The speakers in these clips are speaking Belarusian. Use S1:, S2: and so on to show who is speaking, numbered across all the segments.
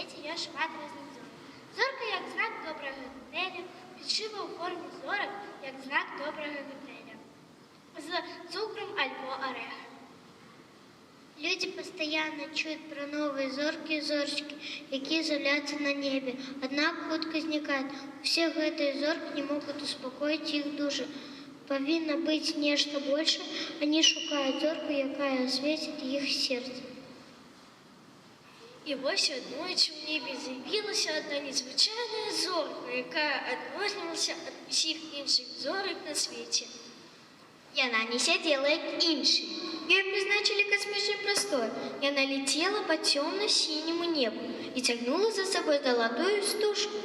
S1: світі є шмат різних зорок. Зорка як знак доброго готеля, підшива у формі зорок як знак доброго готеля. З цукром або орехом.
S2: Люди постоянно чуют про новые зоркие зорочки, які з'являються на небі. Однак хутко зникають. У всіх гэтых зорк не можуть успокоїти їх душу. Повинно бути нечто більше. Вони шукають зорку, яка освітить їх серце.
S1: І ось одною в небі з'явилася одна незвичайна зорка, яка відрізнялася від всіх інших зорок на світі.
S2: И она не сидела, как іншие. Ее призначили космический простор, и она летела по темно-синему небу и тягнула за собой золотую стужку.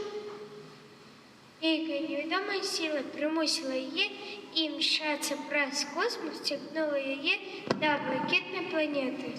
S1: Некая неведомая сила примусила ее и мчаться прямо в космос, тягнула ее до блакитной планеты.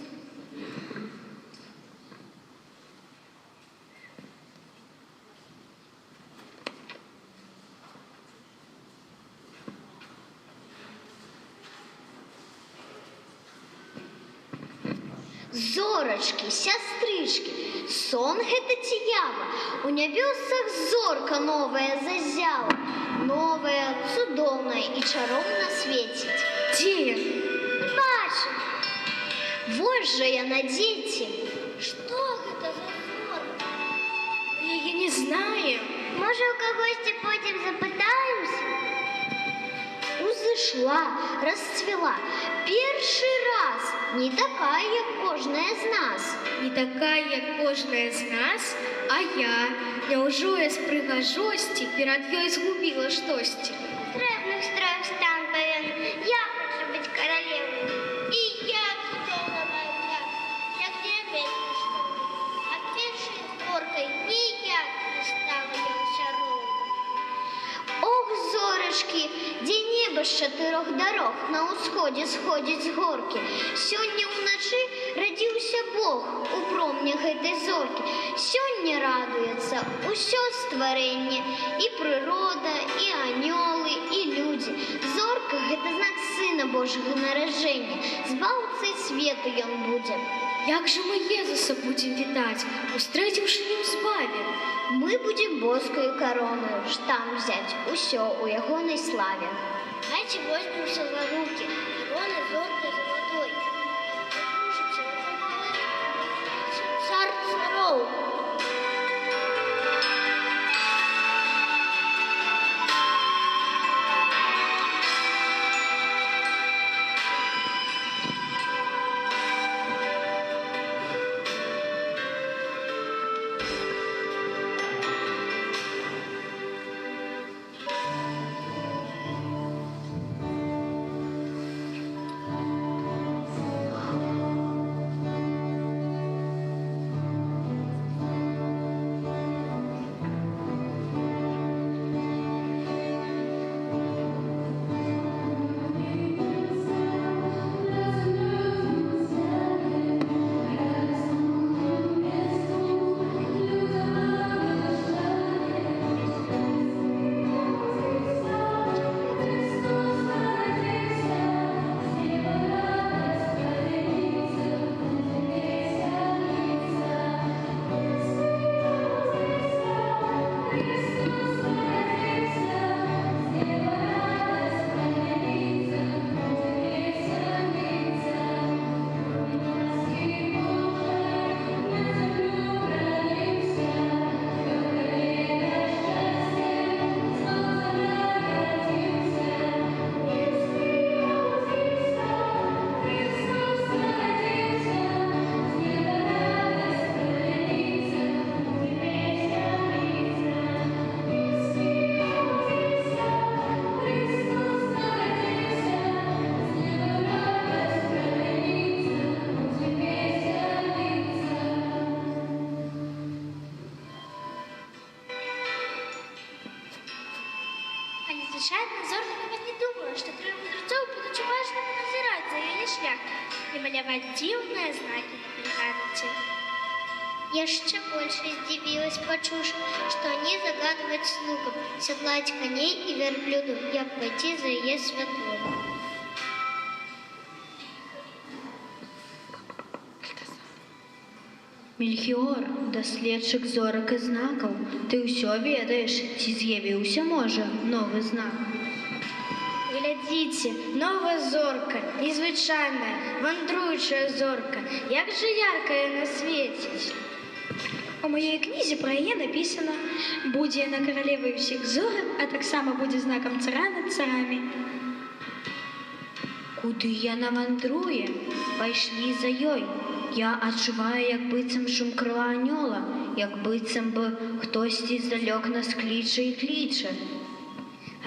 S2: Зорочки, сестрички, сон гэта ці ява. У нябёсах зорка новая зазяла, новая, цудоўная і чароўна свеціць.
S1: Где?
S2: Бачым. Вось жа яна, дзеці.
S1: Что это за зорка? Я ее не знаю.
S2: Можа, у кагосьці потім запытаемся? Узышла, расцвела. Першы раз. Не такая, як кожная з нас.
S1: Не такая, як кожная з нас, а я. Няўжо я з прыгажосці перад ёй згубіла штосьці?
S2: Срэбных страх стан павен. Я хочу быць каралевай.
S1: І я цудоўна моя, як тебе што. А першай зоркай ніяк не стала я ўсяроўна.
S2: Ох, зорачкі, дзе неба з 4 дарог на ўсходзе сходзіць з горкі. Сёння ўначы радзіўся Бог у промнях гэтай зоркі. Сёння радуецца ўсё стварэнне, і прырода, і анёлы, і людзі. Зорка – гэта знак Сына Божага нараджэння. Збаўцай свету ён будзе.
S1: Як же мы Езуса будем вітаць, устрэціўшы не ў збаве?
S2: Мы будем боскаю короною, штамп взять, усё у ягонай славе.
S1: Давайте возьмемся за руки, корона зоркой золотой. Кружится вокруг царь царов. Звичайно, зорка навіть не думала, что трое мудрецов будут уважно назирать за ее шлях и малявать дивные знаки на пергamenте.
S2: Я еще больше удивилась, почувши, что они загадывают с внуком седлать коней и верблюдов, як пойти за ее светлом.
S3: Мельхіор, даследчык зорак і знакаў, ты ўсё ведаеш, ці з'явіўся, можа, новы знак?
S1: Глядзіце, новая зорка, незвычайная, вандруючая зорка. Як жа ярка яна свеціць.
S4: У маёй кнізе пра яе напісана: будзе яна каралевай усіх зорак, а таксама будзе знакам цара над царамі.
S3: Куды яна вандруе? Пайшлі за ёй. Я адчуваю, як быццам шум крыла анёла, як быццам бы хтосьці здалёк нас кліча і кліча.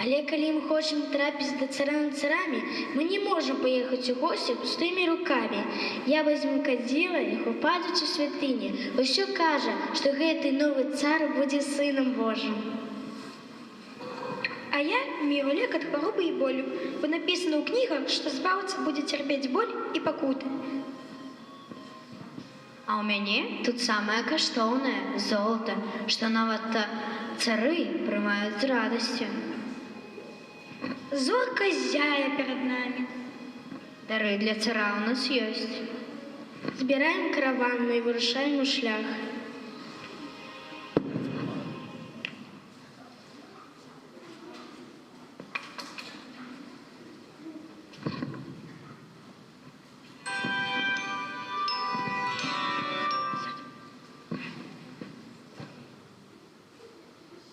S1: Але калі мы хочам трапіць да цара над царамі, мы не можам паехаць у госці пустымі рукамі. Я возьму кадзіла і упадуць у святыні. Усё кажа, што гэты новы цар будзе сынам Божым.
S4: А я міру лек ад хваробы і болю, бо напісана ў кнігах, што збаўца будзе цярпець боль і пакуты.
S3: А ў мяне тут самае каштоўнае золата, што нават цары прымаюць з радасцю.
S4: Зорка зяе перад намі.
S3: Дары для цара ў нас ёсць.
S1: Збіраем караванну і вырушаем у шлях.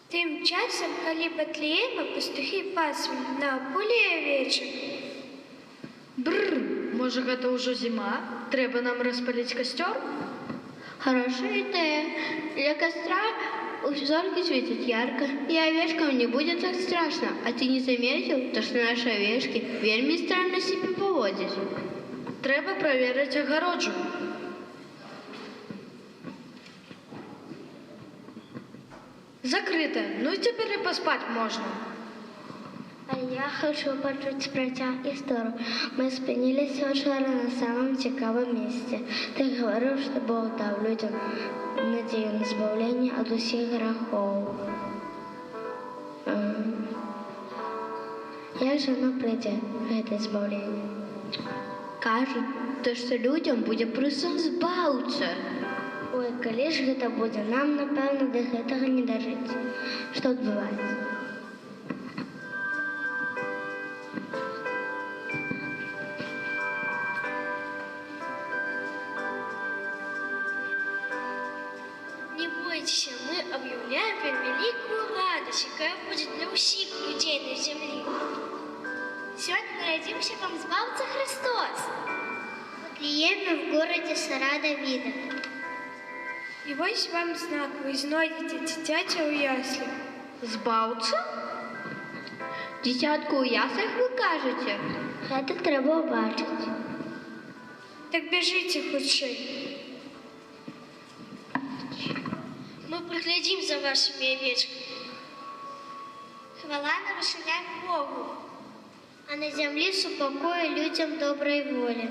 S1: Тым часам, калі Бэтлеема пастухі пасвілі на полі авечак.
S3: Бррр, можа, гэта ўжо зіма? Трэба нам распаліць касцёр? Хорошая идея. Для костра зорки светят ярко, и овечкам не будет так страшно. А ты не заметил, то, что наши овечки вельми странно себя поводят? Трэба проверить огороджу. Закрыто. Ну и теперь и поспать можно.
S2: А я хочу почуть протяг историю. Мы спинились вчера на самом цікавом месте. Ты говорил, что Бог дал людям надею на избавление от всех грехов. Як же оно прийде, это избавление?
S3: Кажут, то, что людям будет просто збавиться.
S2: Ой, калі ж гэта будзе, нам, напэўна, да гэтага не дажыць. Што адбываецца?
S1: Не бойтеся, мы объявляем вам великую радость, якая будет для всех людей на земле. Сегодня народился вам Збавца Христос.
S2: В Вифлееме в городе Сара Давида.
S4: І ось вам знак, ви знойдете дитятя у яслях.
S3: Збавца? Дитятку у яслях ви кажете?
S2: Гэта трэба бачыць.
S4: Так біжыце хутчэй.
S1: Мы приглядим за вашими овечками. Хвала на вышинях Богу.
S2: А на зямлі супакою людям добрай волі.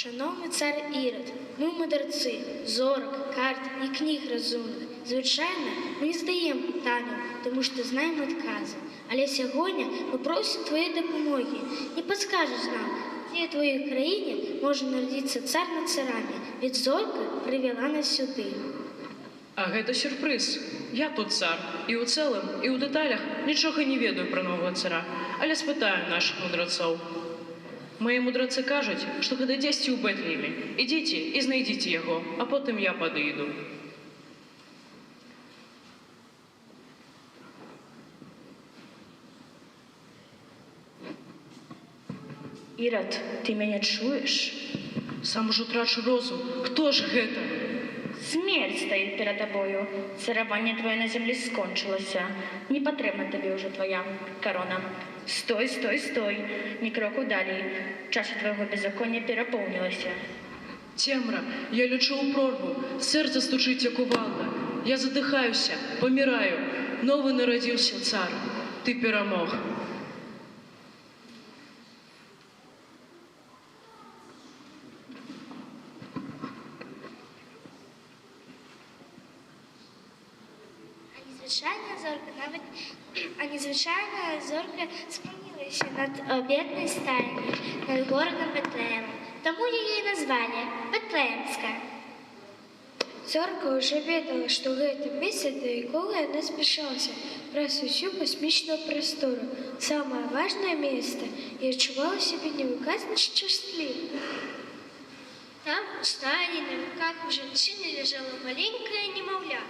S1: Шановний цар Ірод, ми мудреці, зорок, карт і книг розумних. Звичайно, ми не здаємо питання, тому що знаємо відкази. Але сьогодні ми просимо твоєї допомоги. Не підскажеш нам, де в твоїй країні може народитися цар над царами, від зорка привела нас сюди.
S5: А гэта сюрприз. Я тут цар, і ў цэлым, і ў дэталях нічога не ведаю пра новага цара, але спытаю нашых мудрацоў. Мае мудрацы кажуць, што гэта дзесьці ў Бэтлееме. Ідзіце і знайдзіце яго, а потым я падыйду.
S6: Ірод, ты мяне чуеш?
S5: Сам ужо трачу розум. Хто ж гэта?
S6: Смерть стаіць перад табою. Цараванне твоє на зямлі скончылася. Не патрэбна табе ўжо твоя корона. Стой, стой, стой. Ні кроку далей. Чаша твайго беззаконня перапоўнілася.
S5: Цемра, я лечу ў прорву. Сэрца стучыць, як кувалда. Я задыхаюся, паміраю. Новы нарадзіўся цар. Ты перамог.
S1: Незвичайна зорка склонилася над бедной стайней, над городом Бетлеемом. Тому її назвали Бетлеемська. Зорка уже ведала, что гэта место, до якого она спешалась, праз усю космічную простору, самое важное место, и отчувала себя невыказанно счастливой. Там у стайни на руках у женщины лежала маленькая немовля.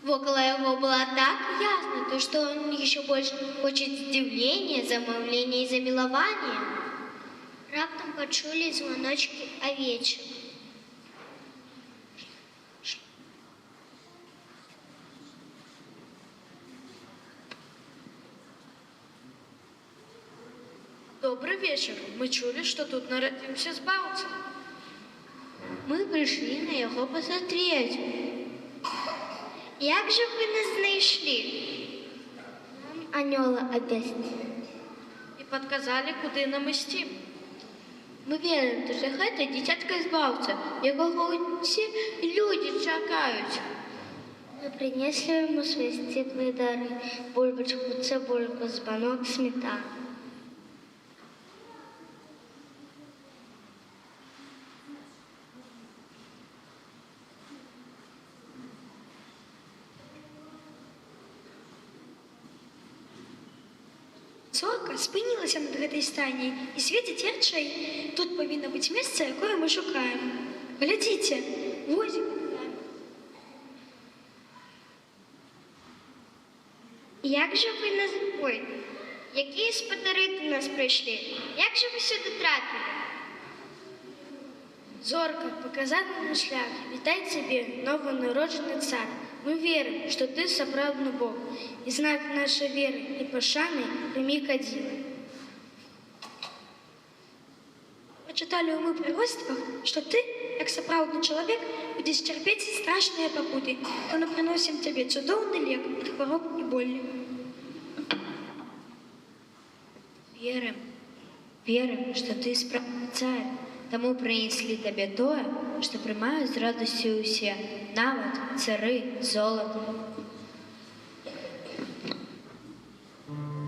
S1: Около его было так ясно, то, что он еще больше хочет удивления, замовления и замилования. Раптом почули звоночки овечек.
S3: Добрый вечер. Мы чули, что тут народился збаўца.
S1: Мы пришли на его посмотреть. Як же вы нас знайшли? Нам анёла объяснили.
S3: И подказали, куды нам ісці.
S1: Мы верим, що гэта дзіцятка збаўца, якого ўсе люди чакаюць. Мы принесли ему свои теплые дары, бульбочку, цибульку, звонок, сметану.
S4: Зорка спынілася над гэтай стайняй і свеціць ярчэй. Тут павінна быць месца, якое мы шукаем. Глядзіце, вось.
S2: Як же ви нас... Ой, які спадари до нас прийшли? Як же ви сюди трапили?
S1: Зорка, показала нам шлях. Вітай тебе, новонароджений цар. Мы верим, что ты сапраўдны Бог, и знак нашей веры и пашаны прими кадзілы.
S4: Пачыталі ў мы прыроцтвах, што ты, як сапраўдны чалавек, будзеш цярпець страшныя пакуты, то мы прыносім цябе цудоўны лек ад хвароб і болі.
S3: Верим, что ты справный царь. Тому принесли тебе тое, что приймають з радостю усі, навіть цари, золото.
S7: Thank you.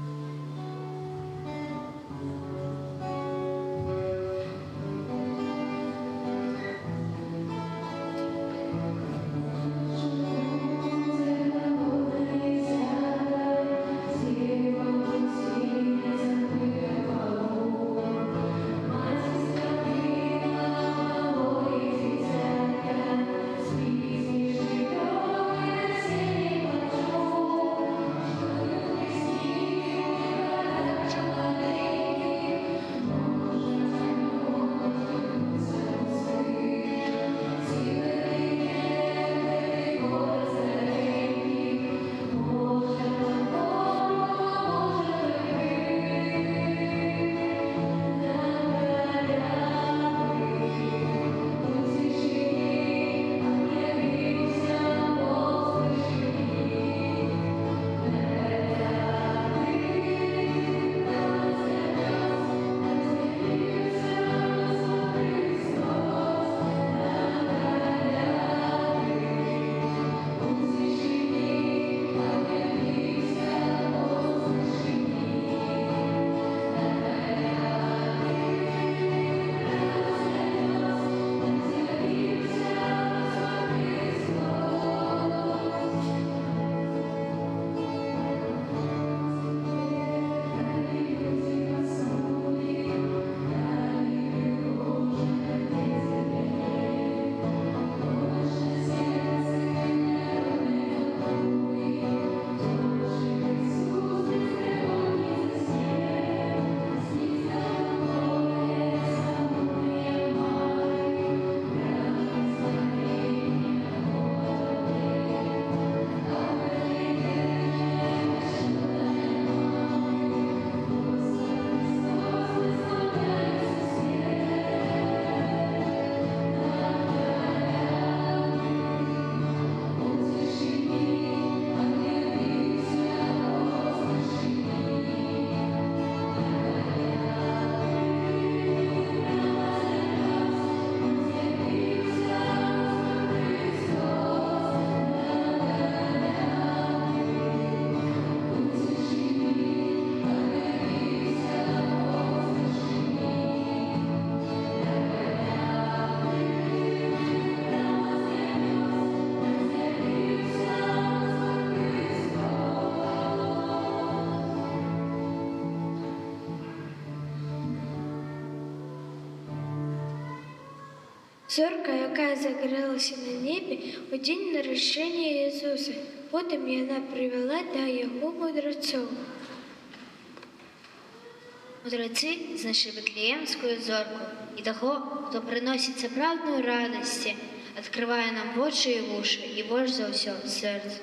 S1: Зорка, яка загорелася на небі у день народження Ісуса. Потім вона привела до його мудреців. Мудреці знайшли Вифлеємську зорку і того, хто приносить справжню радості, відкриває нам очі і вуші, і больше за все серце.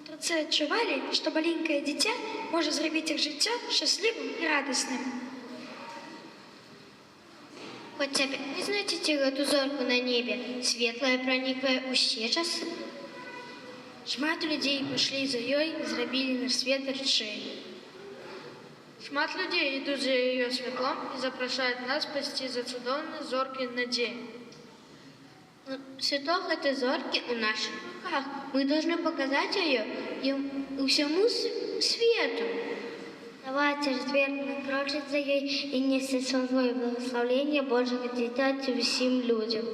S4: Мудрецы отчували, что маленькое дитя может зробить их життя счастливым и радостным.
S1: Хоча б не знаєте эту зорку на небі, світлая проникла у всі часи. Шмат людей пішли за ёй, зробили наш світ речей.
S3: Шмат людей йдуть за її світлом і запрошують нас спасти за чудовні зорки надії. Святок этой зорки у наших руках. Мы должны показать ее всему свету.
S1: Давайте развернуть прочить за ёй и нести свое благословение Божьего Дитяти всем людям.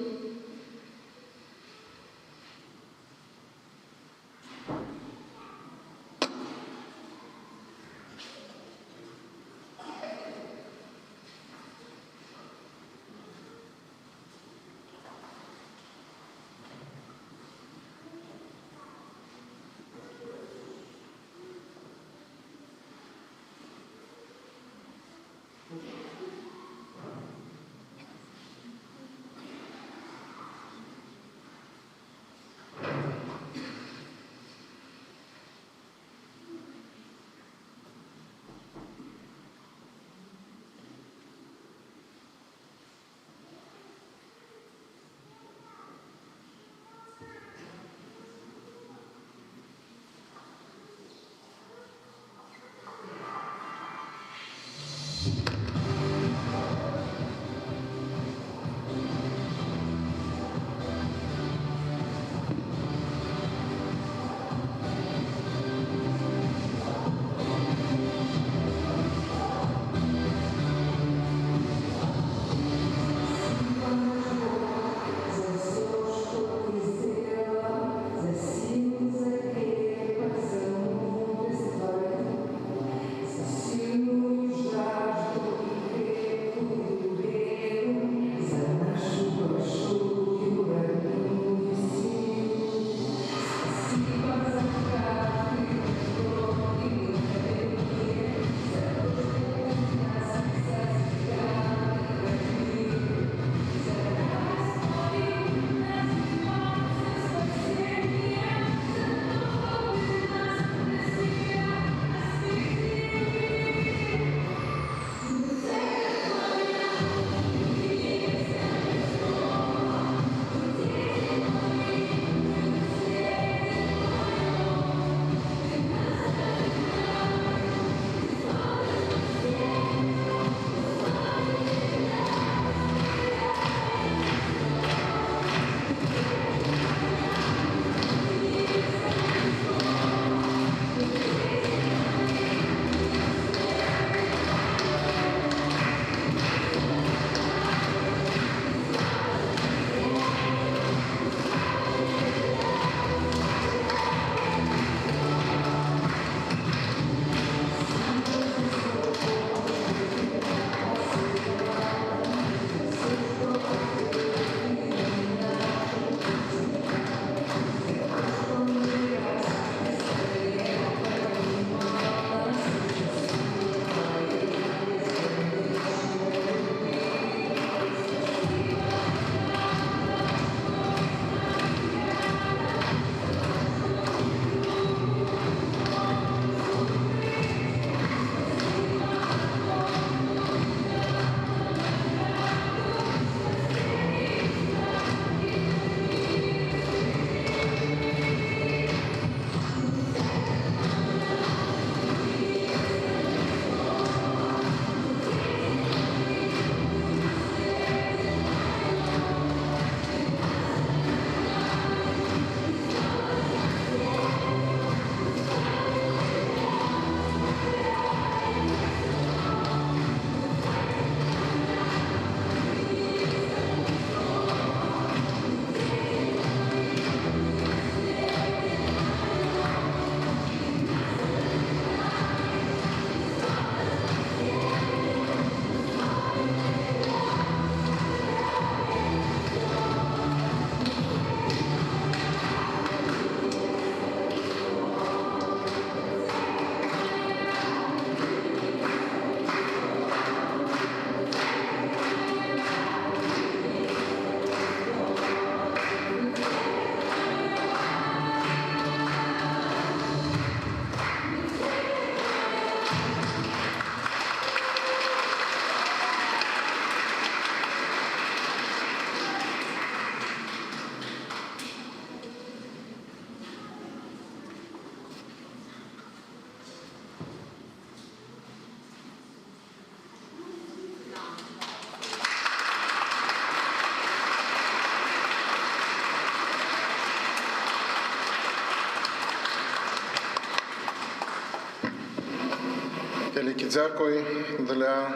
S7: Вялікі дзякуй для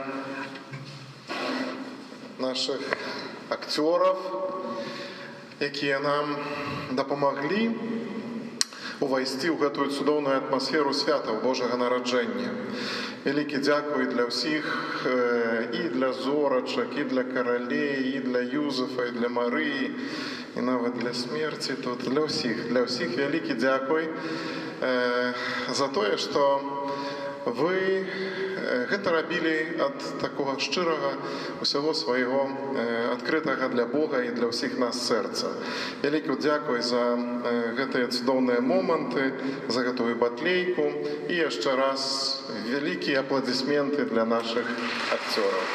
S7: наших акцёраў, якія нам дапамаглі увайсці ў гэтую цудоўную атмасферу святаў Божага нараджэння. Вялікі дзякуй для ўсіх, і для зорачак, і для каралей, і для Юзефа, і для Марыі, і нават для смерці тут, для ўсіх вялікі дзякуй за тое, што вы гэта рабілі ад такога шчырага усяго свайго адкрытага для Бога і для ўсіх нас сэрца. Вялікі дзякуй за гэтыя цудоўныя моманты, за гэтую батлейку і яшчэ раз вялікія апладысменты для нашых акцёраў.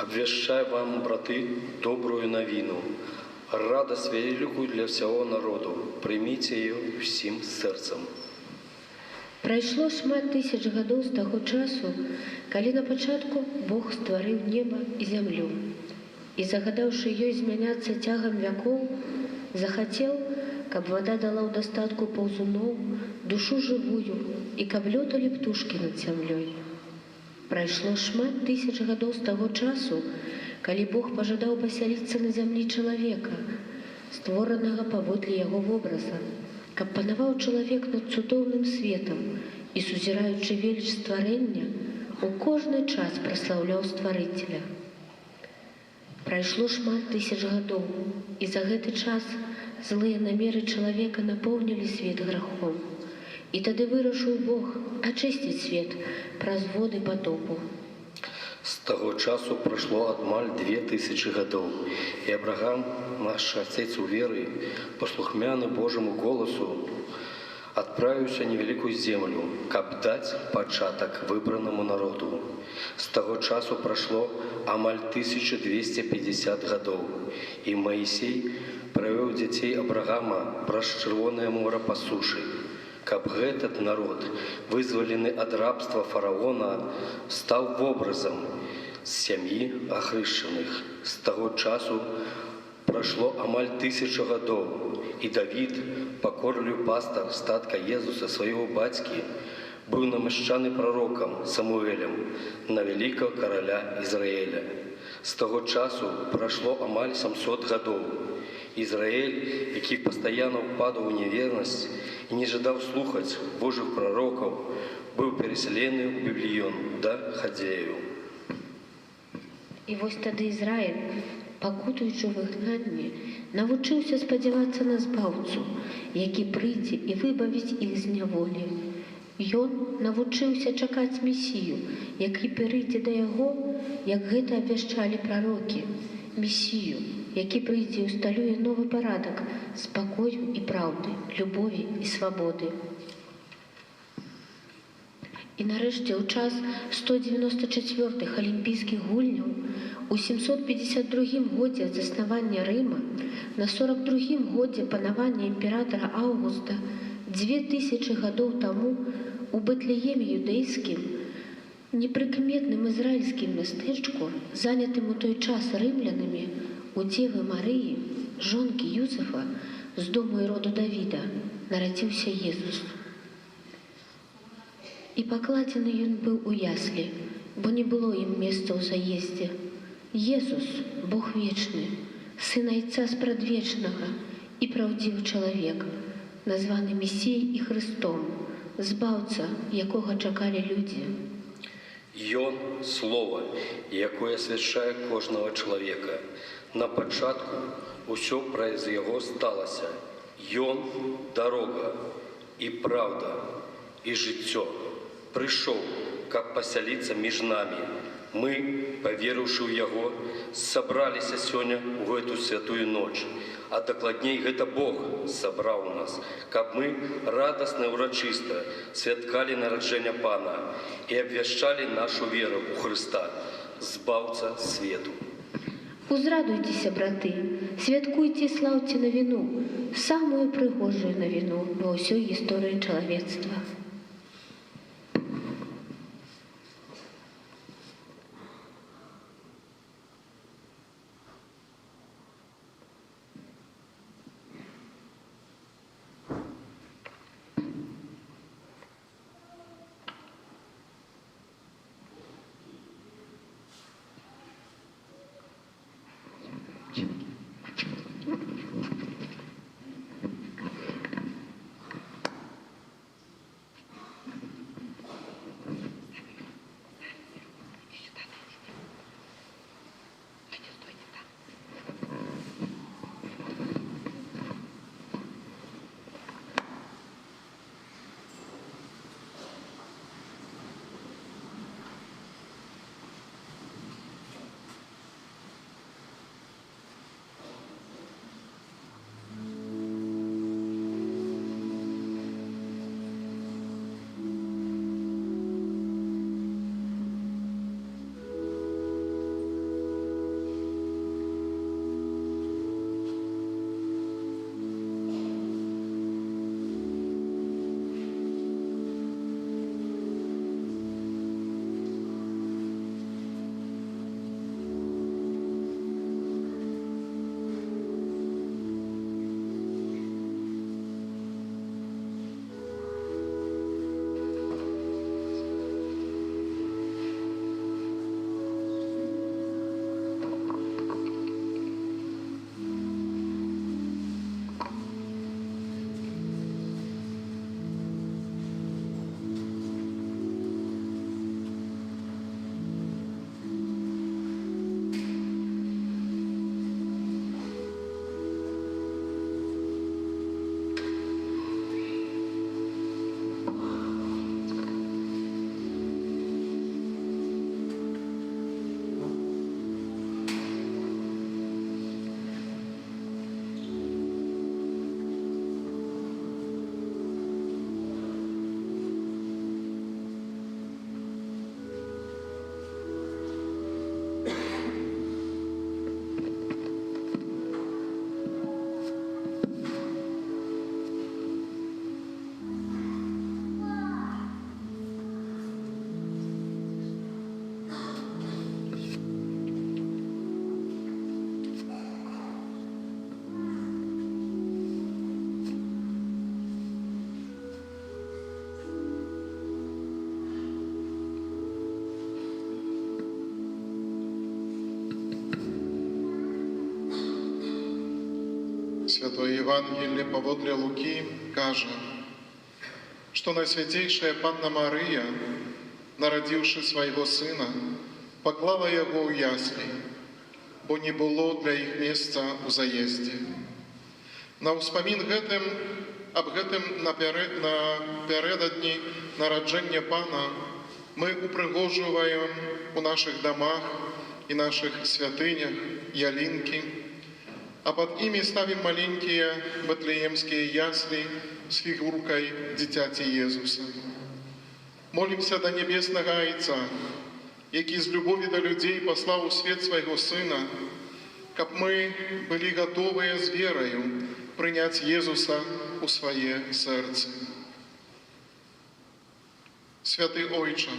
S8: Обвящаю вам, браты, добрую новину, радость великую для всего народу. Примите ее всім серцем.
S9: Прайшло шмат тысяч гадоў з таго часу, калі на пачатку Бог стварыў неба і зямлю. І загадаўшы ёй змяняцца цягам вякоў, захацеў, каб вада дала ў дастатку паўзуноў, душу жывую, і каб лёталі птушкі над зямлёй. Прайшло шмат тысяч гадоў з таго часу, калі Бог пажадаў пасяліцца на зямлі чалавека, створанага паводле яго вобраза, каб панаваў чалавек над цудоўным светам і, сузіраючы веліч стварэння, у кожны час праслаўляў стварыцеля. Прайшло шмат тысяч гадоў, і за гэты час злыя намеры чалавека напоўнілі свет грахом. І тады вырашыў Бог ачысціць свет праз воды патопу.
S8: З таго часу прайшло амаль 2000 гадоў, і Абрагам, наш отец у веры, паслухмяны Божаму голасу, адправіўся невялікую землю, каб даць пачатак выбранаму народу. З таго часу прайшло амаль 1250 гадоў, і Маісей правёў дзяцей Абрагама праз Чырвонае мора па сушы, каб гэтак народ, вызвалены ад рабства фараона, стаў вобразам з сям'і ахрышчаных. З таго часу прайшло амаль 1000 гадоў, і Давід, пакорлівы пастар статка Езуса свайго бацькі, быў намашчаны прарокам Самуэлем на вялікага караля Ізраіля. З таго часу прайшло амаль 700 гадоў. Ізраіль, які пастаянна ўпадаў у невернасць і не жадаў слухаць Божых прарокаў, быў пераселены ў Бібліён да хадзеяў.
S9: І вось тады Ізраіль, пакутуючы ў выгнанні, навучыўся спадзявацца на збаўцу, які прыйдзе і выбавіць іх з няволі. Ён навучыўся чакаць Месію, які прыйдзе да яго, як гэта абвяшчалі прарокі, Месію, які прыйдзе і ўсталюе новы парадак спакою і праўды, любові і свабоды. І нарэшце ў час 194-х алімпійскіх гульняў у 752 годзе ад заснавання Рыма на 42 годзе панавання імператара Аўгуста 2000 гадоў таму у Бэтлееме юдэйскім, непрыкметным ізраільскім мястэчку, занятым у той час рымлянамі, у Дзевы Марыі, жонкі Юзефа, з дому і роду Давіда, нарадзіўся Езус. І пакладзены ён быў у яслі, бо не было ім месца ў заездзе. Езус, Бог вечны, сын Айца спрадвечнага і праўдзівы чалавек, названы Месіяй і Хрыстом, збаўца, якога чакалі людзі.
S8: Ён – Слово, якое асвячае кожнага чалавека. На пачатку ўсё праз яго сталася. Ён – дарога і праўда і жыццё. Прыйшоў, каб пасяліцца між намі. Мы, паверыўшы ў яго, сабраліся сёння ў гэту святую ноч. А дакладней гэта Бог сабраў нас, каб мы радасна і ўрачыста святкалі нараджэння Пана і абвяшчалі нашу веру ў Хрыста, збаўца свету.
S9: Узрадуйцеся, браты, святкуйце і слаўце навіну, самую прыгожую навіну ва ўсёй гісторыі чалавецтва.
S7: Святое Евангелие паводле Луки кажа, что Найсвятейшая Панна Мария, народивши своего сына, поклала его у ясли, бо не было для их места у заезде. На успамін об гэтым напярэдадні нараджэння Пана мы упрыгожваем у наших домах и наших святынях ялинки, а под ими ставим маленькие бетлеемские ясли с фигуркой Дитяти Иисуса. Молимся до небесного Айца, який з любові до людей послав у свет своего Сына, каб мы были готовы с верою принять Иисуса у свое сердце. Святый Ойче,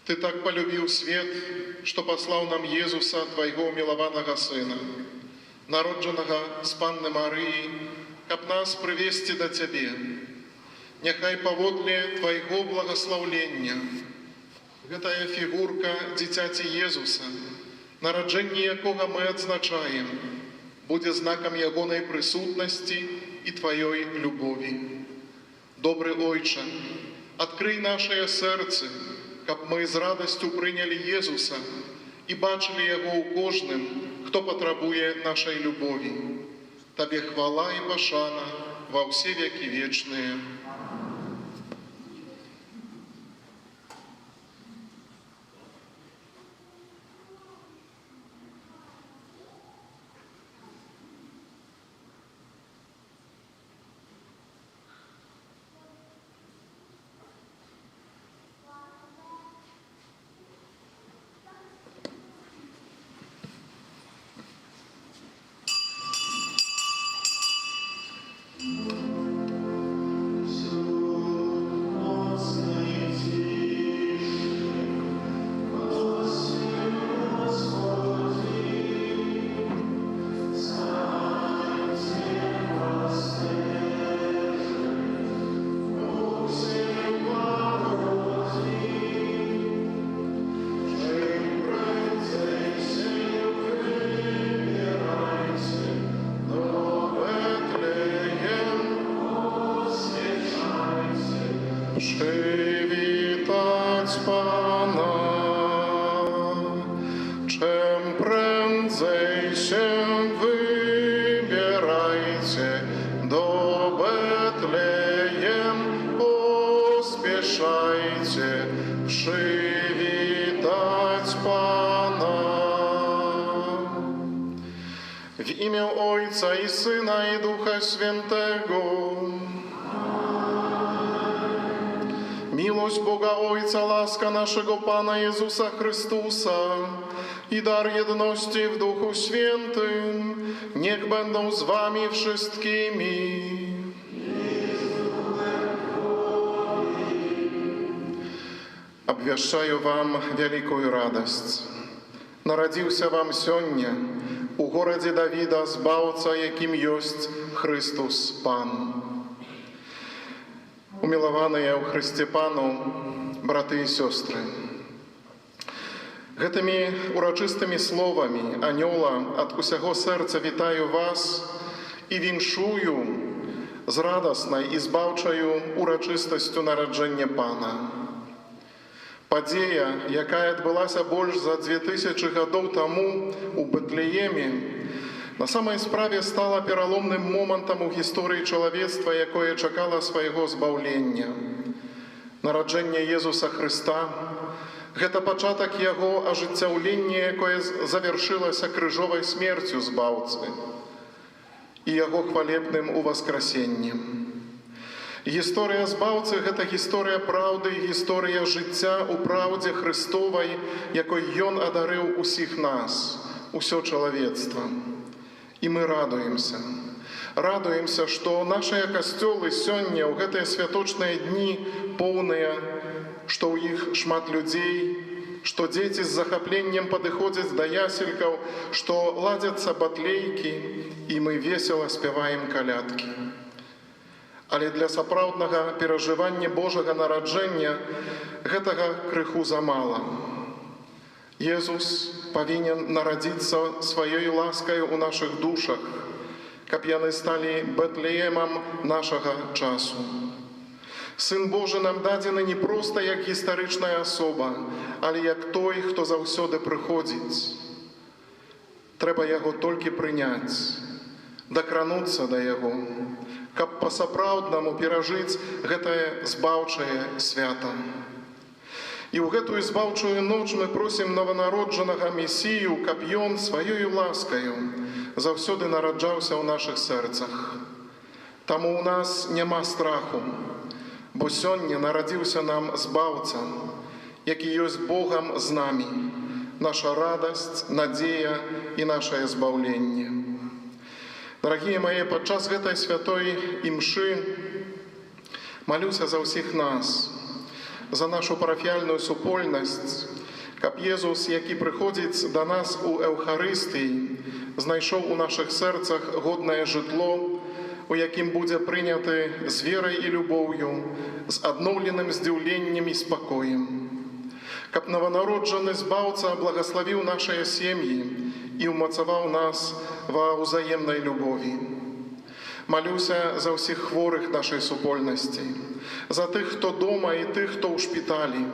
S7: Ты так полюбил свет, что послал нам Иисуса, Твоего милованного Сына, народженного с Панны Марии, каб нас привести до Тебе. Нехай поводле Твоего благословления гэтая фигурка Дитяти Иисуса, нараджэнне якога мы адзначаем, будзе знаком ягонай присутности и Твоей любови. Добрый Ойче, открый наше сердце, каб мы с радостью приняли Иисуса и бачили Его у кожным, кто потребует нашей любови. Тебе хвала и пошана во все веки вечные. Przywitać Pana, czym prędzej się wybierajcie, do Betlejem pospieszajcie, przywitać Pana. W imię Ojca i Syna i Ducha Świętego. Miłość Boga Ojca, łaska naszego Pana Jezusa Chrystusa i dar jedności w Duchu Świętym niech będą z wami wszystkimi. Obwieszczaję wam wielką radość. Narodził wam сегодня u гороdzie Dawida Zbawca, jakim jest Chrystus Pan. Умілованыя ў Хрысце Пану, браты і сёстры, гэтымі урачыстымі словамі анёла ад усяго сэрца вітаю вас і віншую з радаснай і збаўчаю урачыстасцю нараджэння Пана. Падзея, якая адбылася больш за 2000 гадоў таму у Бэтлееме, на самой справе стала пераломным момантам у гісторыі чалавецтва, якое чакала свайго збаўлення. Нараджэнне Езуса Хрыста – гэта пачатак яго ажыццяўлення, якое завяршылася крыжовай смерцю збаўцы і яго хвалебным уваскрасеннем. Гісторыя збаўцы – гэта гісторыя праўды і гісторыя жыцця ў праўдзе Хрыстовай, якой ён адарыў усіх нас, усё чалавецтва. І мы радуемся, што нашыя касцёлы сёння ў гэтыя святочныя дні поўныя, што ў іх шмат людзей, што дзеці з захапленнем падыходзяць да яселькаў, што ладзяцца батлейкі, і мы весела спяваем калядкі. Але для сапраўднага перажывання Божага нараджэння гэтага крыху замала. Езус павінен нарадзіцца сваёй ласкай у нашых душах, каб яны сталі Бэтлеемам нашага часу. Сын Божы нам дадзены не проста як гістарычная асоба, але як той, хто заўсёды прыходзіць. Трэба яго толькі прыняць, дакрануцца да яго, каб па-сапраўднаму перажыць гэтае збаўчае свята. І ў гэтую збаўчую ноч мы просім нованароджанага Месію, каб ён сваёю ласкаю заўсёды нараджаўся ў нашых сэрцах. Таму ў нас няма страху, бо сёння нарадзіўся нам збаўца, які ёсць Богам з намі, наша радасць, надзея і нашае збаўленне. Дарагія мае, падчас гэтай святой імшы малюся за ўсіх нас, за нашу парафіяльную супольнасць, каб Езус, які прыходзіць да нас у Эўхарыстыі, знайшоў у нашых сэрцах годнае жытло, у якім будзе прыняты з верай і любоўю, з адноўленым здзіўленнем і спакоем. Каб нованароджаны збаўца благаславіў нашыя сем'і і ўмацаваў нас ва ўзаемнай любові. Малюся за ўсіх хворых нашай супольнасці, за тых, хто дома і тых, хто ў шпіталі,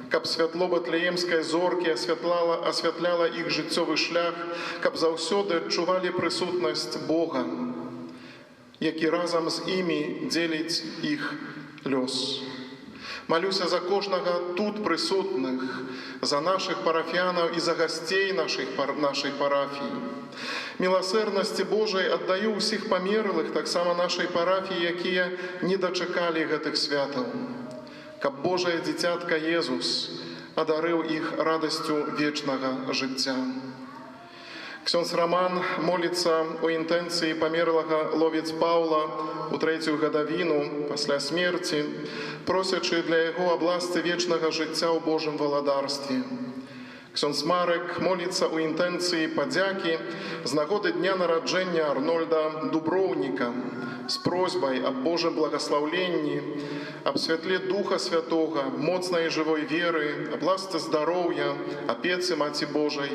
S7: каб святло Бэтлеемскай зоркі асвятляла іх жыццёвы шлях, каб заўсёды адчувалі прысутнасць Бога, які разам з імі дзеліць іх лёс. Малюся за кожнага тут прысутных, за нашых парафіянаў і за гасцей нашай парафіі. Міласэрнасці Божай аддаю ўсіх памерлых, таксама нашай парафіі, якія не дачакалі гэтых святаў. Каб Божае дзіцятка Езус адарыў іх радасцю вечнага жыцця. Ксёндз Раман моліцца у інтэнцыі памерлага Ловец Паўла у 3-ю гадавіну пасля смерці, просячы для яго аб ласцы вечнага жыцця ў Божым валадарстве. Ксёндз Марек моліцца ў інтэнцыі падзякі з нагоды дня нараджэння Арнольда Дуброўніка з просьбай аб Божым благаслаўленні, аб святле Духа Святога, моцнай жывой веры, аб ласцы здароўя, апецы Маці Божай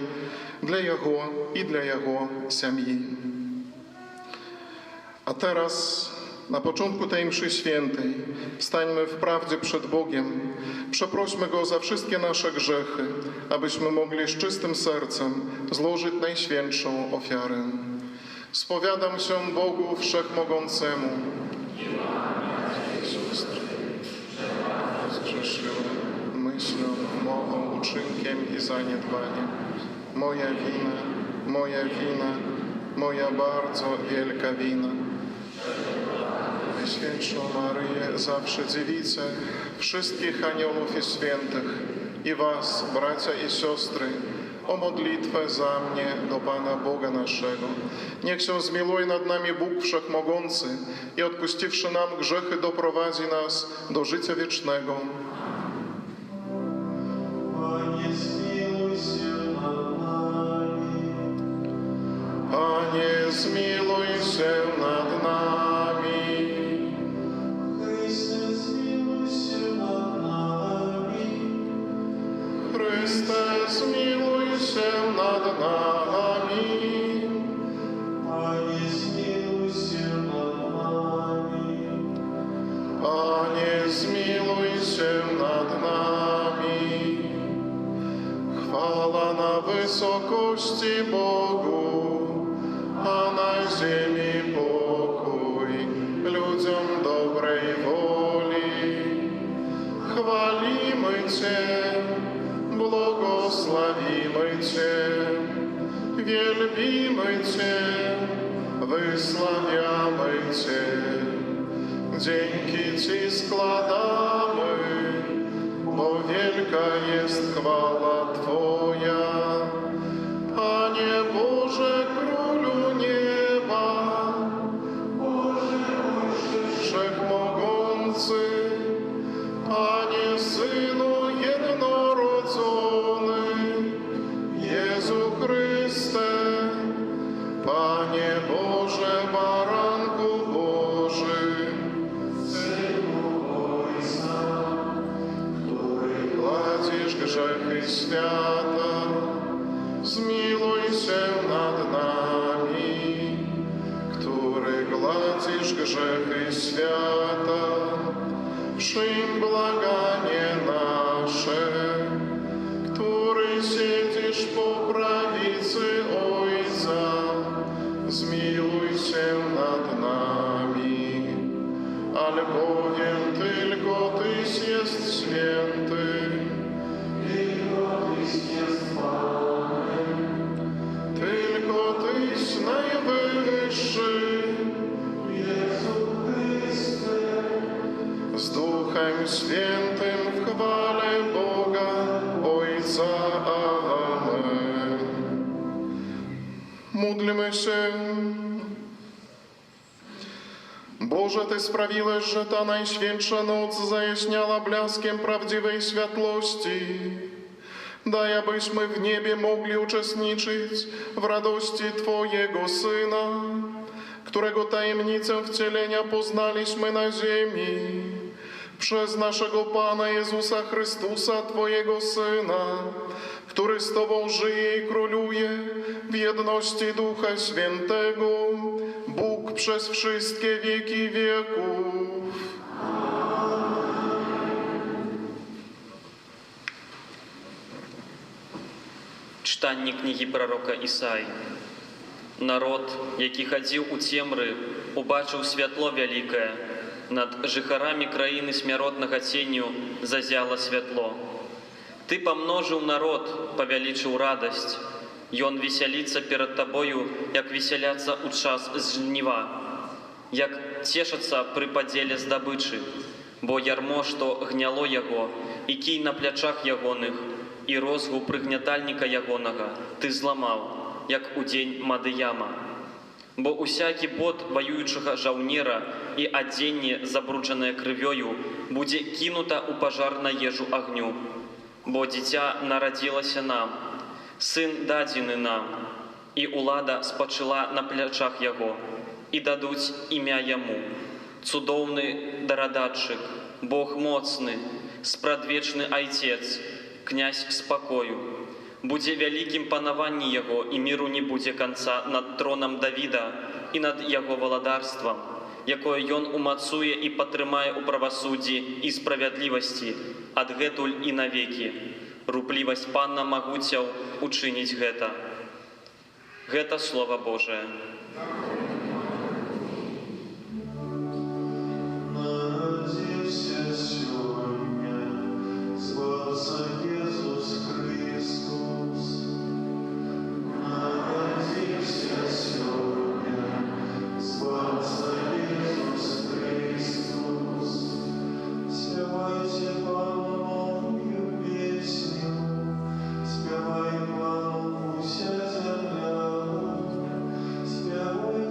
S7: для яго і для яго сям'і. A teraz, na początku tej mszy świętej, stańmy w prawdzie przed Bogiem. Przeprośmy Go za wszystkie nasze grzechy, abyśmy mogli z czystym sercem złożyć najświętszą ofiarę. Spowiadam się Bogu Wszechmogącemu. Zgrzeszyłem myślą, mową, uczynkiem i zaniedbaniem. Moja wina, moja bardzo wielka wina. Najświętszą Maryję, zawsze dziewicę, wszystkich aniołów i świętych i was, bracia i siostry, o modlitwę za mnie do Pana Boga naszego. Niech się zmiłuje nad nami Bóg Wszechmogący i odpuściwszy nam grzechy doprowadzi nas do życia wiecznego. Panie, zmiłuj się nad nami. Chryste, zmiłuj się nad nami. Panie, zmiłuj się nad nami. Panie, zmiłuj się nad nami. Chwała na wysokości Bogu, a na ziemi pokój ludziom dobrej woli. Chwalimy Cię, błogosławimy Cię, wielbimy Cię, wysławiamy Cię. Dzięki Ci składamy, bo wielka jest chwała Twoja. Panie Boże, Królu nieba, Wszechmogący, Panie Synu jednorodzony, Jezu Chryste, Panie Boże, Baranku Boży, Synu Ojca, który gładzisz grzechy świata, zmiłuj się nad nami, który Przyjm błaganie nasze, który siedzisz po prawicy Ojca, zmiłuj się nad nami, albowiem tylko Tyś jest święty, tylko Tyś jest Panem, tylko Tyś najwyższy, Jezu Chryste, z Duchem Świętym w chwale Boga Ojca. Amen. Módlmy się. Boże, Ty sprawiłeś, że ta najświętsza noc zajaśniała blaskiem prawdziwej światłości. Daj, abyśmy w niebie mogli uczestniczyć w radości Twojego Syna, którego tajemnicę wcielenia poznaliśmy na ziemi, przez naszego Pana Jezusa Chrystusa, Twojego Syna, który z Tobą żyje i króluje w jedności Ducha Świętego, Bóg przez wszystkie wieki wieków.
S10: Читанне кнігі прарока Ісаі. Народ, які хадзіў у цемры, убачыў святло вялікае. Над жыхарамі краіны смяротнага ценню зазяла святло. Ты памножыў народ, павялічыў радасць. Ён весяліцца перад табою, як весяляцца ў час жніва, як цешацца пры падзеле здабычы. Бо ярмо, што гняло яго, і кій на плячах ягоных, і розгу прыгнятальніка ягонага ты зламаў, як у дзень Мадыяма. Бо усякі бот ваюючага жаўнера і адзенне, забруджанае крывёю, будзе кінута ў пажар на ежу агню. Бо дзіця нарадзілася нам, сын дадзены нам, і ўлада спачыла на плячах яго, і дадуць імя яму. Цудоўны дарадатчык, Бог моцны, спрадвечны айцец, князь спакою. Будзе вялікім панаванні яго, і міру не будзе канца над тронам Давіда і над яго валадарствам, якое ён умацуе і падтрымае ў правасуддзі і справядлівасці, адгэтуль і навекі. Руплівасць Пана магуцяў учыніць гэта. Гэта Слова Божае.
S11: Śpiewaj Panu, usia земля, śpiewaj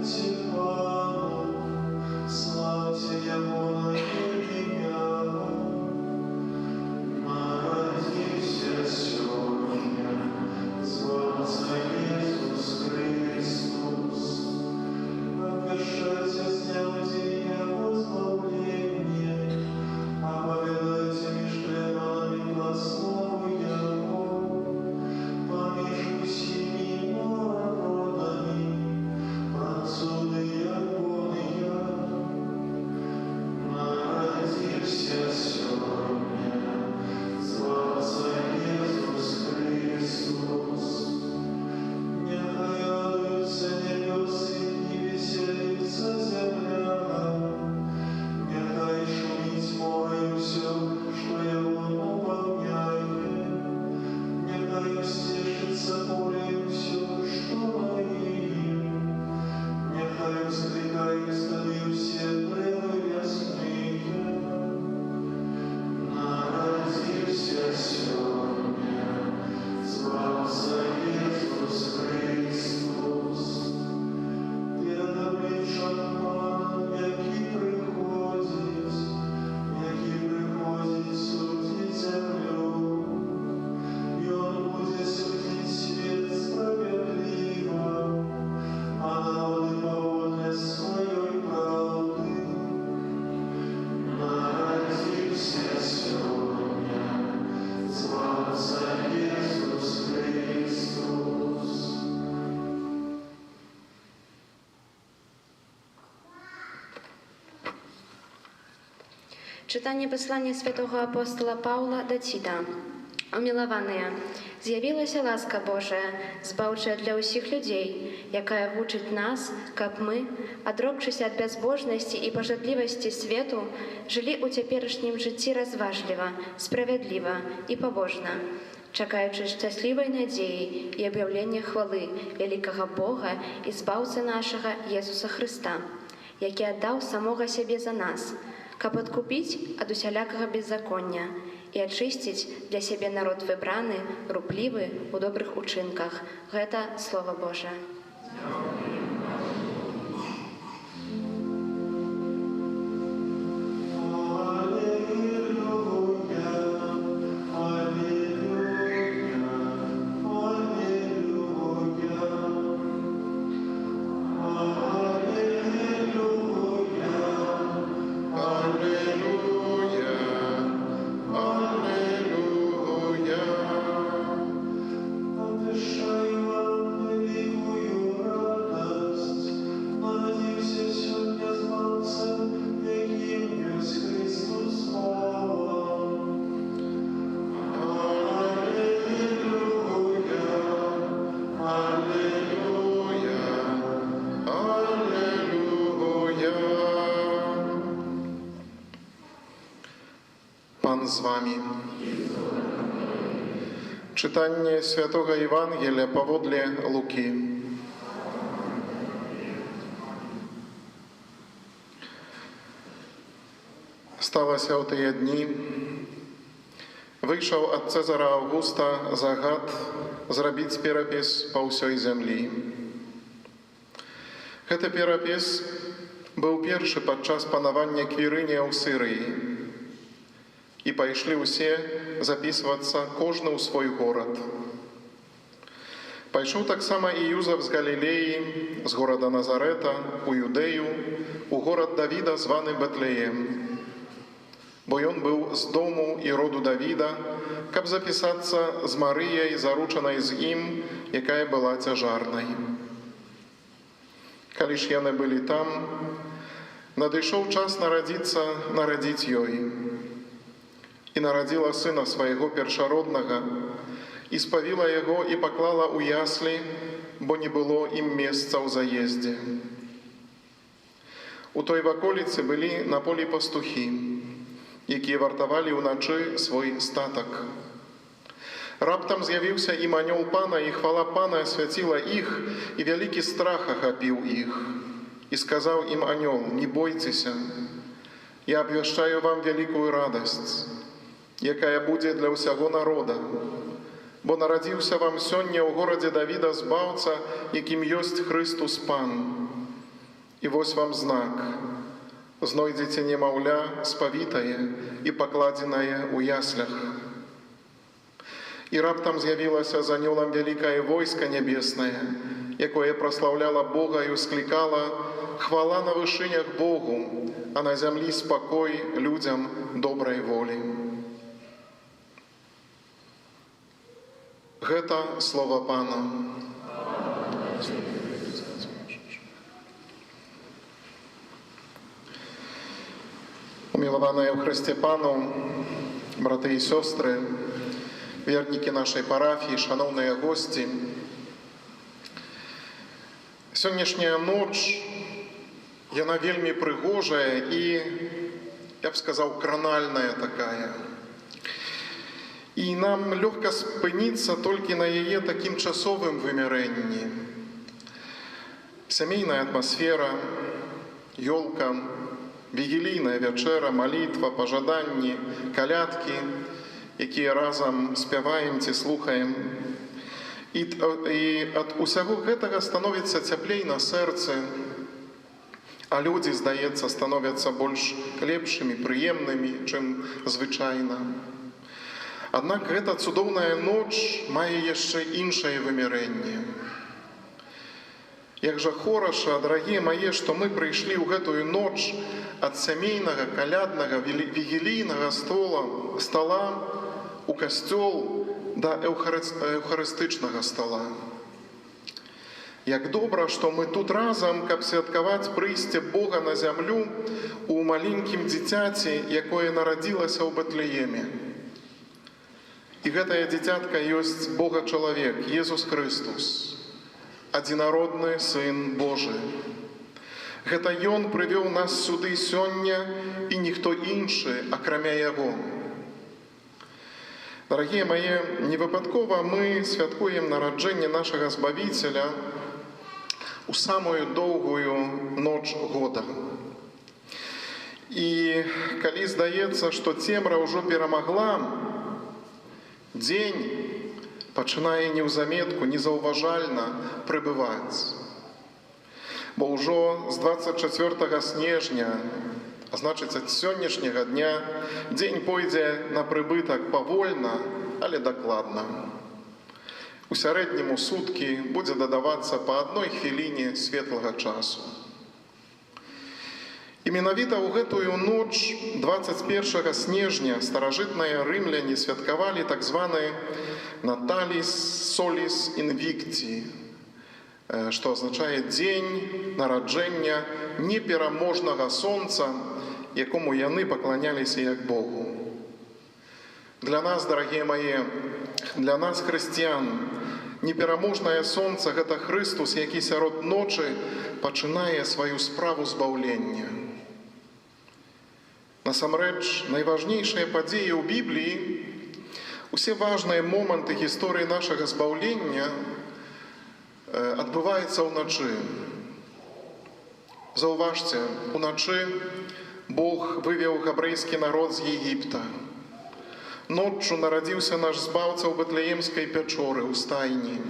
S11: Чытанне паслання святого апостола Паўла да Ціта. Умілаваныя, з'явілася ласка Божая, збаўчая для ўсіх людзей, якая вучыць нас, каб мы, адрокшыся ад бязбожнасці і пажадлівасці свету, жылі ў цяперашнім жыцці разважліва, справядліва і пабожна, чакаючы шчаслівай надзеі і аб'яўлення хвалы вялікага Бога і збаўцы нашага Езуса Хрыста, які аддаў самога сябе за нас, каб адкупіць ад усялякага беззаконня і ачысціць для сябе народ выбраны, руплівы ў добрых учынках. Гэта Слова Божае.
S7: Пан з вами. Читання Святого Євангелія паводле Луки. Сталося ў тыя дні. Выйшаў ад Цезара Аўгуста загад зрабіць перапіс па ўсёй зямлі. Гэты перапіс быў першы падчас панавання Квірынія ў Сірыі. І пайшлі ўсе запісвацца кожны ў свой горад. Пайшоў таксама і Юзеф з Галілеі, з горада Назарэта, у Юдэю, у горад Давіда, званы Бэтлеем. Бо ён быў з дому і роду Давіда, каб запісацца з Марыяй, заручанай з ім, якая была цяжарнай. Калі ж яны былі там, надышоў час нарадзіць ёй. І нарадзіла сына свайго першароднага, і спавіла яго і паклала ў яслі, бо не было ім месца ў заездзе. У той ваколіцы былі на полі пастухі, якія вартавалі ўначы свой статак. Раптам з'явіўся ім анёл Пана, і хвала Пана асвяціла іх, і вялікі страх ахапіў іх. І сказаў ім анёл: «Не бойцеся, я абвяшчаю вам вялікую радасць, якая будзе для ўсяго народа. Бо нарадзіўся вам сёння ў горадзе Давіда збаўца, якім ёсць Хрыстус Пан. І вось вам знак. Знойдзеце немаўля спавітае і пакладзенае ў яслях». І раптам з'явілася з анёлам вялікае войска нябеснае, якое праслаўляла Бога і усклікала: «Хвала на вышынях Богу, а на зямлі спакой людзям добрай волі». Гэта Слова Пана. Умілаваныя ў Хрысце Пану, браты і сёстры, вернікі нашай парафіі, шаноўныя госці, сённяшняя ноч, яна вельмі прыгожая і, я б сказаў, кранальная такая. І нам лёгка спыніцца толькі на яе такім часовым вымярэнні. Сямейная атмасфера, ёлка, вігілійная вячэра, малітва, пажаданні, калядкі, якія разам спяваем ці слухаем. І ад усяго гэтага становіцца цяплей на сэрцы, а людзі, здаецца, становяцца больш лепшымі, прыемнымі, чым звычайна. Аднак гэта цудоўная ноч мае яшчэ іншае вымярэнне. Як жа хораша, дарагія мае, што мы прыйшлі ў гэтую ноч ад сямейнага, каляднага, вігілійнага стала у касцёл да эўхарыстычнага стала. Як добра, што мы тут разам, каб святкаваць прыйсце Бога на зямлю у маленькім дзіцяці, якое нарадзілася ў Бэтлееме. І гэтае дзіцятка ёсць Бога-чалавек, Езус Хрыстус, адзінародны Сын Божы. Гэта Ён прывёў нас сюды сёння і ніхто іншы, акрамя Яго. Дарагія мае, невыпадкова мы святкуем нараджэнне нашага Збавіцеля у самую доўгую ноч года. І калі здаецца, што цемра ўжо перамагла, дзень пачынае неўзаметку, незаўважальна прыбываць. Бо ўжо з 24 снежня, а значыць, ад сённяшняга дня, дзень пойдзе на прыбытак павольна, але дакладна. У сярэднім у суткі будзе дадавацца па адной хвіліне светлага часу. І менавіта ў гэтую ноч 21 снежня старажытныя рымляне святкавалі так званы Наталіс Соліс Інвікці, што азначае дзень нараджэння непераможнага сонца, якому яны пакланяліся як Богу. Для нас, дарагія мае, для нас, хрысціян, непераможнае сонца – гэта Хрыстус, які сярод ночы пачынае сваю справу збаўлення. Насамрэч, найважнейшыя падзеі ў Бібліі, усе важныя моманты гісторыі нашага збаўлення адбываюцца ўначы. Заўважце, уначы Бог вывеў габрэйскі народ з Егіпта. Ноччу нарадзіўся наш збаўца ў Бэтлеемскай пячоры, ў стайні.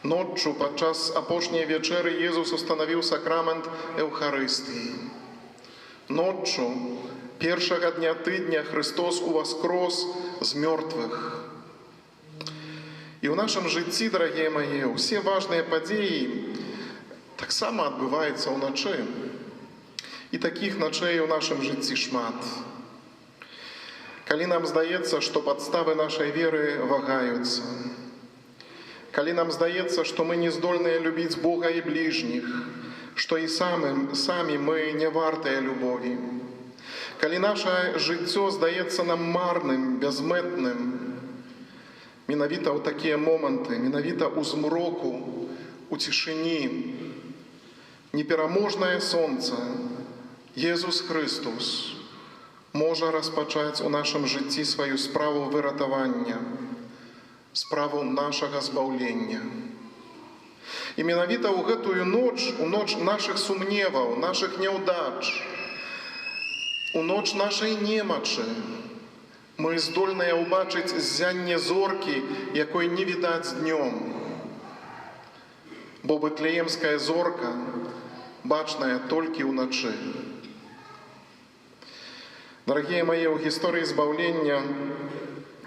S7: Ноччу падчас апошняй вячэры Езус устанавіў сакрамент Эўхарыстыі. Ноччу першага дня тыдня Христос уваскрос з мёртвых. І ў нашым жыцці, дарагія мае, усе важныя падзеі таксама адбываюцца ўначы. І такіх начэй у нашым жыцці шмат. Калі нам здаецца, што падставы нашай веры вагаюцца, калі нам здаецца, што мы не здольныя любіць Бога і бліжніх, што і самі мы не вартыя любові, калі наша жыццё здаецца нам марным, бязмэтным, менавіта ў такія моманты, менавіта ў змроку, у цішыні, непераможнае сонца, Езус Хрыстус, можа распачаць у нашым жыцці сваю справу выратавання, справу нашага збаўлення. І менавіта ў гэтую ноч, у ноч нашых сумневаў, нашых няўдач, у ноч нашай немачы, мы здольныя ўбачыць ззянне зоркі, якой не відаць днём. Бо Бэтлеемская зорка бачная толькі ўначы. Дарагія мае, у гісторыі збаўлення,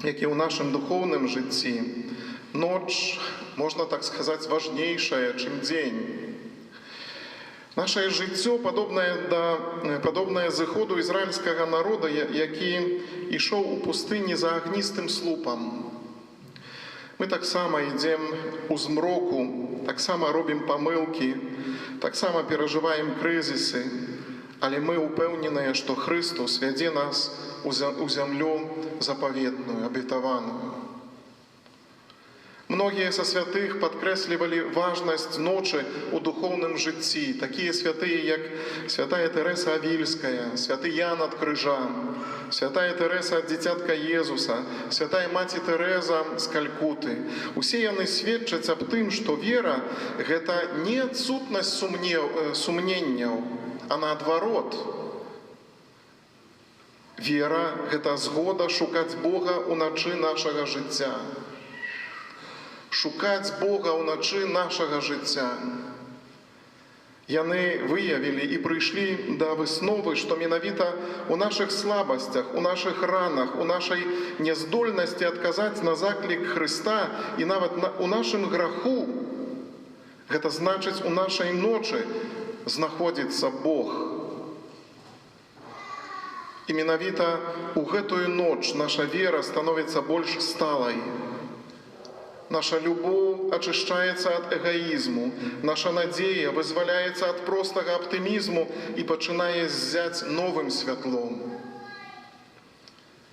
S7: як і ў нашым духоўным жыцці, ноч, можна так сказаць, важнейшая, чым дзень. Нашае жыццё падобнае зыходу ізраільскага народа, які ішоў у пустыні за агністым слупам. Мы таксама ідзем у змроку, таксама робім памылкі, таксама перажываем крызісы, але мы упэўненыя, што Хрыстус вядзе нас у зямлю запаветную, абетаваную. Многія са святых падкрэслівалі важнасць ночы ў духоўным жыцці. Такія святыя, як святая Тэрэса Авільская, святы Ян ад крыжа, святая Тэрэса ад дзіцятка Езуса, святая маці Тэрэза з Калькуты. Усе яны сведчаць аб тым, што вера – гэта не адсутнасць сумненняў, а наадварот. Вера – гэта згода шукаць Бога ўначы нашага жыцця. Шукаць Бога ўначы нашага жыцця. Яны выявілі і прыйшлі да высновы, што менавіта ў нашых слабасцях, у нашых ранах, у нашай няздольнасці адказаць на заклік Хрыста і нават у нашым граху, гэта значыць, у нашай ночы знаходзіцца Бог. І менавіта ў гэтую ноч наша вера становіцца больш сталай. наша любоў ачышчаецца ад эгаізму, наша надзея вызваляецца ад простага аптымізму і пачынае ззяць новым святлом.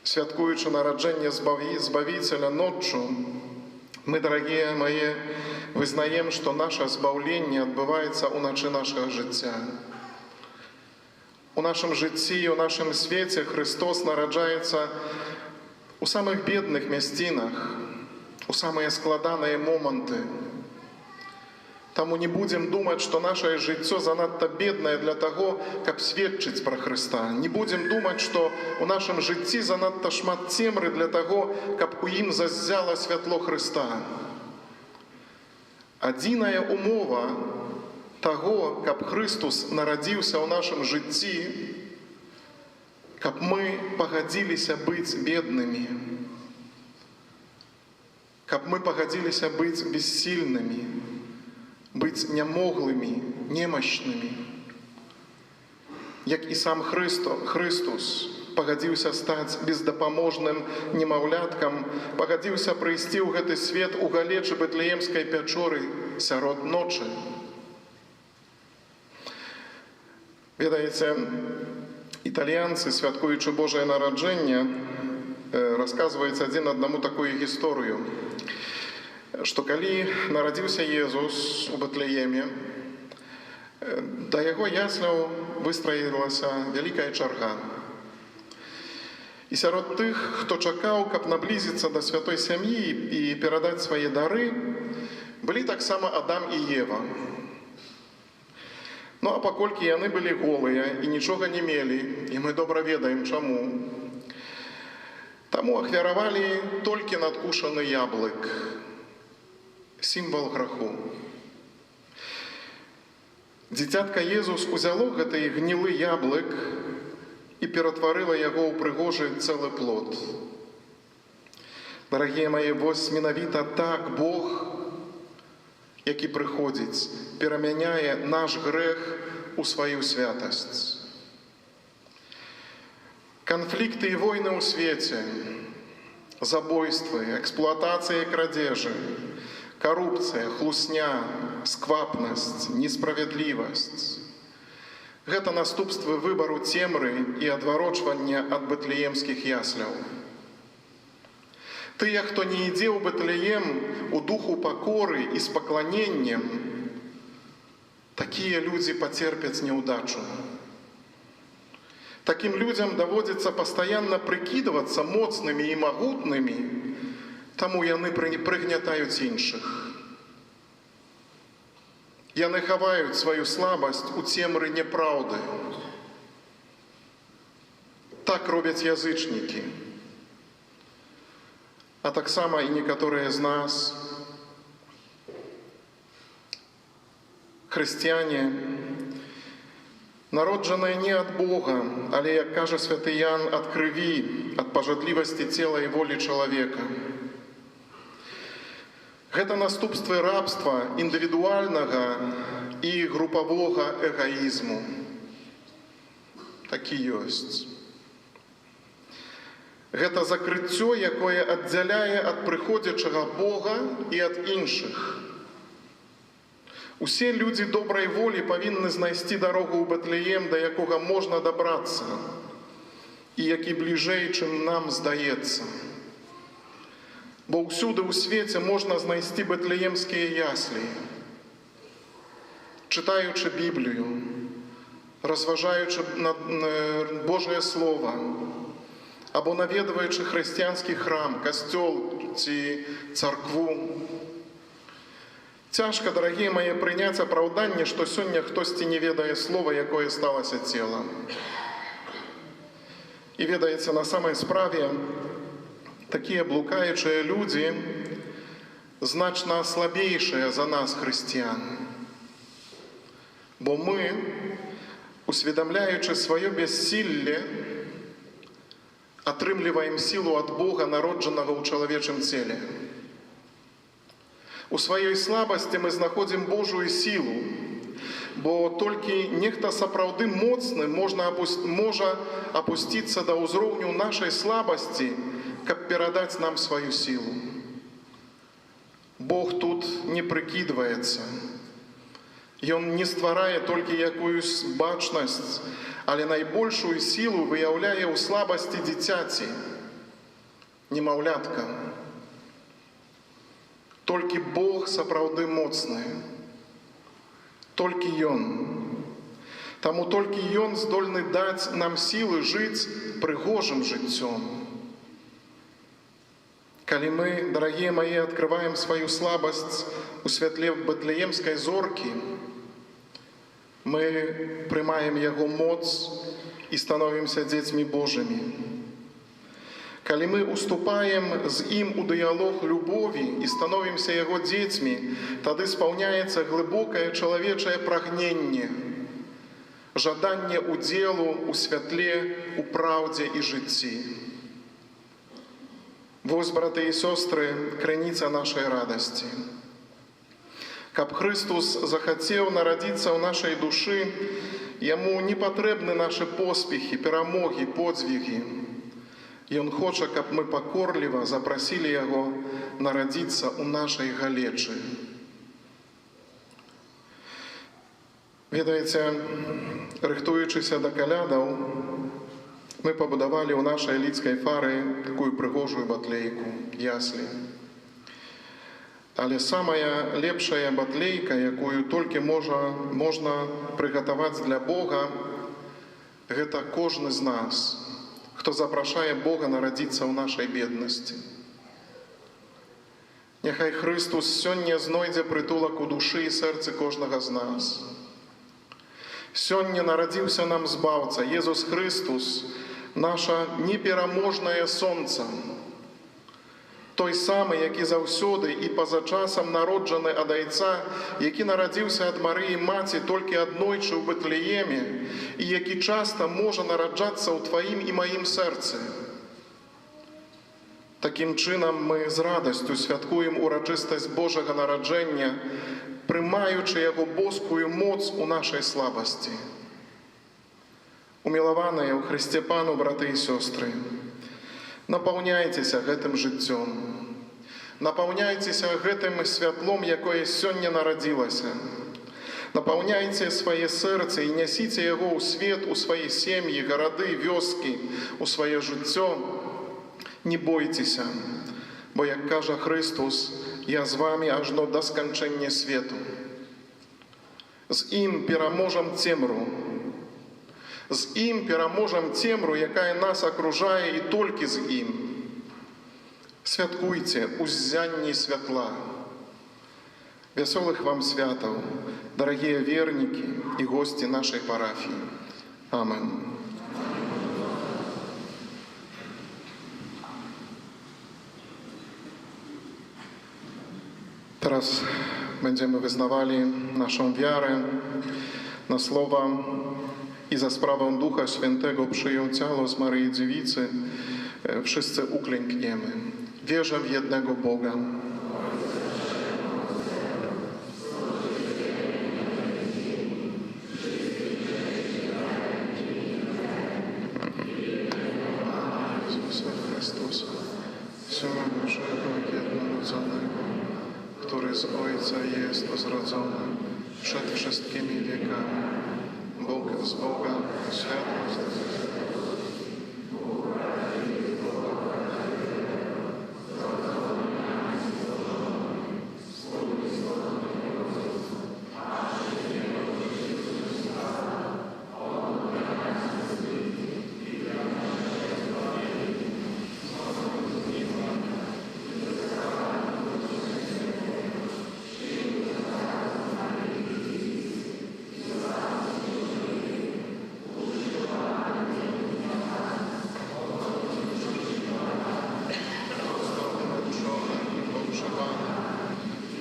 S7: Святкуючы нараджэнне Збавіцеля ноччу, мы, дарагія мае, вызнаем, што наша збаўленне адбываецца ўначы нашага жыцця. У нашым жыцці і ў нашым свеце Христос нараджаецца у самых бедных мясцінах, у самыя складаныя моманты. Таму не будзем думаць, што нашае жыццё занадта беднае для таго, каб сведчыць пра Хрыста. Не будзем думаць, што ў нашым жыцці занадта шмат цемры для таго, каб у ім заззяла святло Хрыста. Адзіная умова таго, каб Христус нарадзіўся ў нашым жыцці, каб мы пагадзіліся быць беднымі, каб мы пагадзіліся быць бессільнымі, быць нямоглымі, немачнымі. Як і сам Христус пагадзіўся стаць бездапаможным немаўляткам, пагадзіўся прыйсці ў гэты свет у галечы Бэтлеемскай пячоры сярод ночы. Ведаеце, італьянцы, святкуючы Божае нараджэнне, расказваюць адзін аднаму такую гісторыю, што калі нарадзіўся Езус у Бэтлееме, да яго ясляў выстраілася вялікая чарга. І сярод тых, хто чакаў, каб наблізіцца да святой сям'і і перадаць свае дары, былі таксама Адам і Ева. Ну, а паколькі яны былі голыя і нічога не мелі, і мы добра ведаем чаму, таму ахвяравалі толькі надкушаны яблык, сімвал граху. Дзіцятка Езус узяло гэты гнілы яблык і ператварыла яго ў прыгожы цэлы плод. Дарагія мае, вось менавіта так Бог, які прыходзіць, перамяняе наш грэх у сваю святасць. Канфлікты і войны ў свеце, забойствы, эксплуатацыя і крадзежы, карупцыя, хлусня, сквапнасць, несправядлівасць. Гэта наступствы выбару цемры і адварочвання ад бэтлеемскіх ясляў. Тыя, хто не ідзе ў Бэтлеем у духу пакоры і з пакланеннем, такія людзі пацерпяць няўдачу. Такім людзям даводзіцца пастаянна прыкідвацца моцнымі і магутнымі, таму яны прыгнятаюць іншых. Яны хаваюць сваю слабасць у цемры няпраўды. Так робяць язычнікі. А таксама і некаторыя з нас, хрысціяне, народжаныя не ад Бога, але, як кажа святы Ян, ад крыві, ад пажадлівасці цела і волі чалавека. Гэта наступствы рабства індывідуальнага і групавога эгаізму. Такі ёсць. Гэта закрыццё, якое аддзяляе ад прыходзячага Бога і ад іншых. Усе людзі добрай волі павінны знайсці дарогу ў Бэтлеем, да якога можна дабрацца, і які бліжэй, чым нам здаецца. Бо ўсюды ў свеце можна знайсці бэтлеемскія яслі. Чытаючы Біблію, разважаючы на Божае Слова, або наведваючы хрысціянскі храм, касцёл ці царкву. Цяжка, дарагія мае, прыняць апраўданне, што сёння хтосьці не ведае слова, якое сталася целам. І ведаеце, на самай справе, такія блукаючыя людзі значна слабейшыя за нас, хрысціян. Бо мы, усведамляючы сваё бяссілле, атрымліваем сілу ад Бога, народжанага ў чалавечым целе. У сваёй слабасці мы знаходзім Божую сілу, бо толькі нехта сапраўды моцны можа апусціцца да ўзроўню нашай слабасці, каб перадаць нам сваю сілу. Бог тут не прикидваецца. Ён не стварае толькі якуюсь бачнасць, але найбольшую сілу выяўляе ў слабасці дзіцяці, немаўлятка. Толькі Бог сапраўды моцны. Толькі Ён. Таму толькі Ён здольны даць нам сілы жыць прыгожым жыццём. Калі мы, дарагія мае, адкрываем сваю слабасць у святле бэтлеемскай зоркі, мы прымаем Яго моц і становімся дзецьмі Божымі. Калі мы уступаем з ім у дыялог любові і становімся Яго дзецьмі, тады спаўняецца глыбокае чалавечае прагненне, жаданне удзелу у святле, у праўдзе і жыцці. Вось, браты і сёстры, крыніца нашай радасці. Каб Христус захацеў нарадзіцца ў нашай душы, Яму не патрэбны нашы поспехі, перамогі, подзвігі. Ён хоча, каб мы пакорліва запрасілі Яго нарадзіцца ў нашай галечы. Ведаеце, рыхтуючыся да калядаў, мы пабудавалі ў нашай лідскай фары такую прыгожую батлейку, яслі. Але самая лепшая батлейка, якую толькі можна прыгатаваць для Бога, гэта кожны з нас, хто запрашае Бога нарадзіцца ў нашай беднасці. Няхай Христус сёння знойдзе прытулак у душы і сэрцы кожнага з нас. Сёння нарадзіўся нам збаўца, Езус Христус, наша непераможнае сонца. Той самы, які заўсёды і па-за часам народжаны ад Айца, які нарадзіўся ад Марыі Маці толькі аднойчы ў Бэтлееме і які часта можа нараджацца ў тваім і маім сэрцы. Такім чынам мы з радасцю святкуем урачыстасць Божага нараджэння, прымаючы Яго боскую моц у нашай слабасці. Умілаваныя ў Хрысце Пану, браты і сёстры, напаўняйцеся гэтым жыццём, напаўняйцеся гэтым святлом, якое сёння нарадзілася. Напаўняйце свае сэрцы і нясіце яго ў свет, у свае сем'і, гарады, вёскі, у сваё жыццё. Не бойцеся, бо, як кажа Христус, я з вамі ажно да сканчэння свету. З ім пераможам цемру. З ім пераможам цемру, якая нас акружае, і толькі з ім. Святкуйце ў ззянні святла. Вясёлых вам святаў, дарагія вернікі і госці нашай парафіі. Амен. Teraz będziemy wyznawali naszą wiarę na słowa i za sprawą Ducha Świętego przyjął ciało z Maryi Dziewicy. Wszyscy uklękniemy. Wierzę w jednego Boga. Jezusa Chrystusa, Syna Bożego jednorodzonego, który z Ojca jest zrodzony przed wszystkimi wiekami, Bóg z Boga, światłość z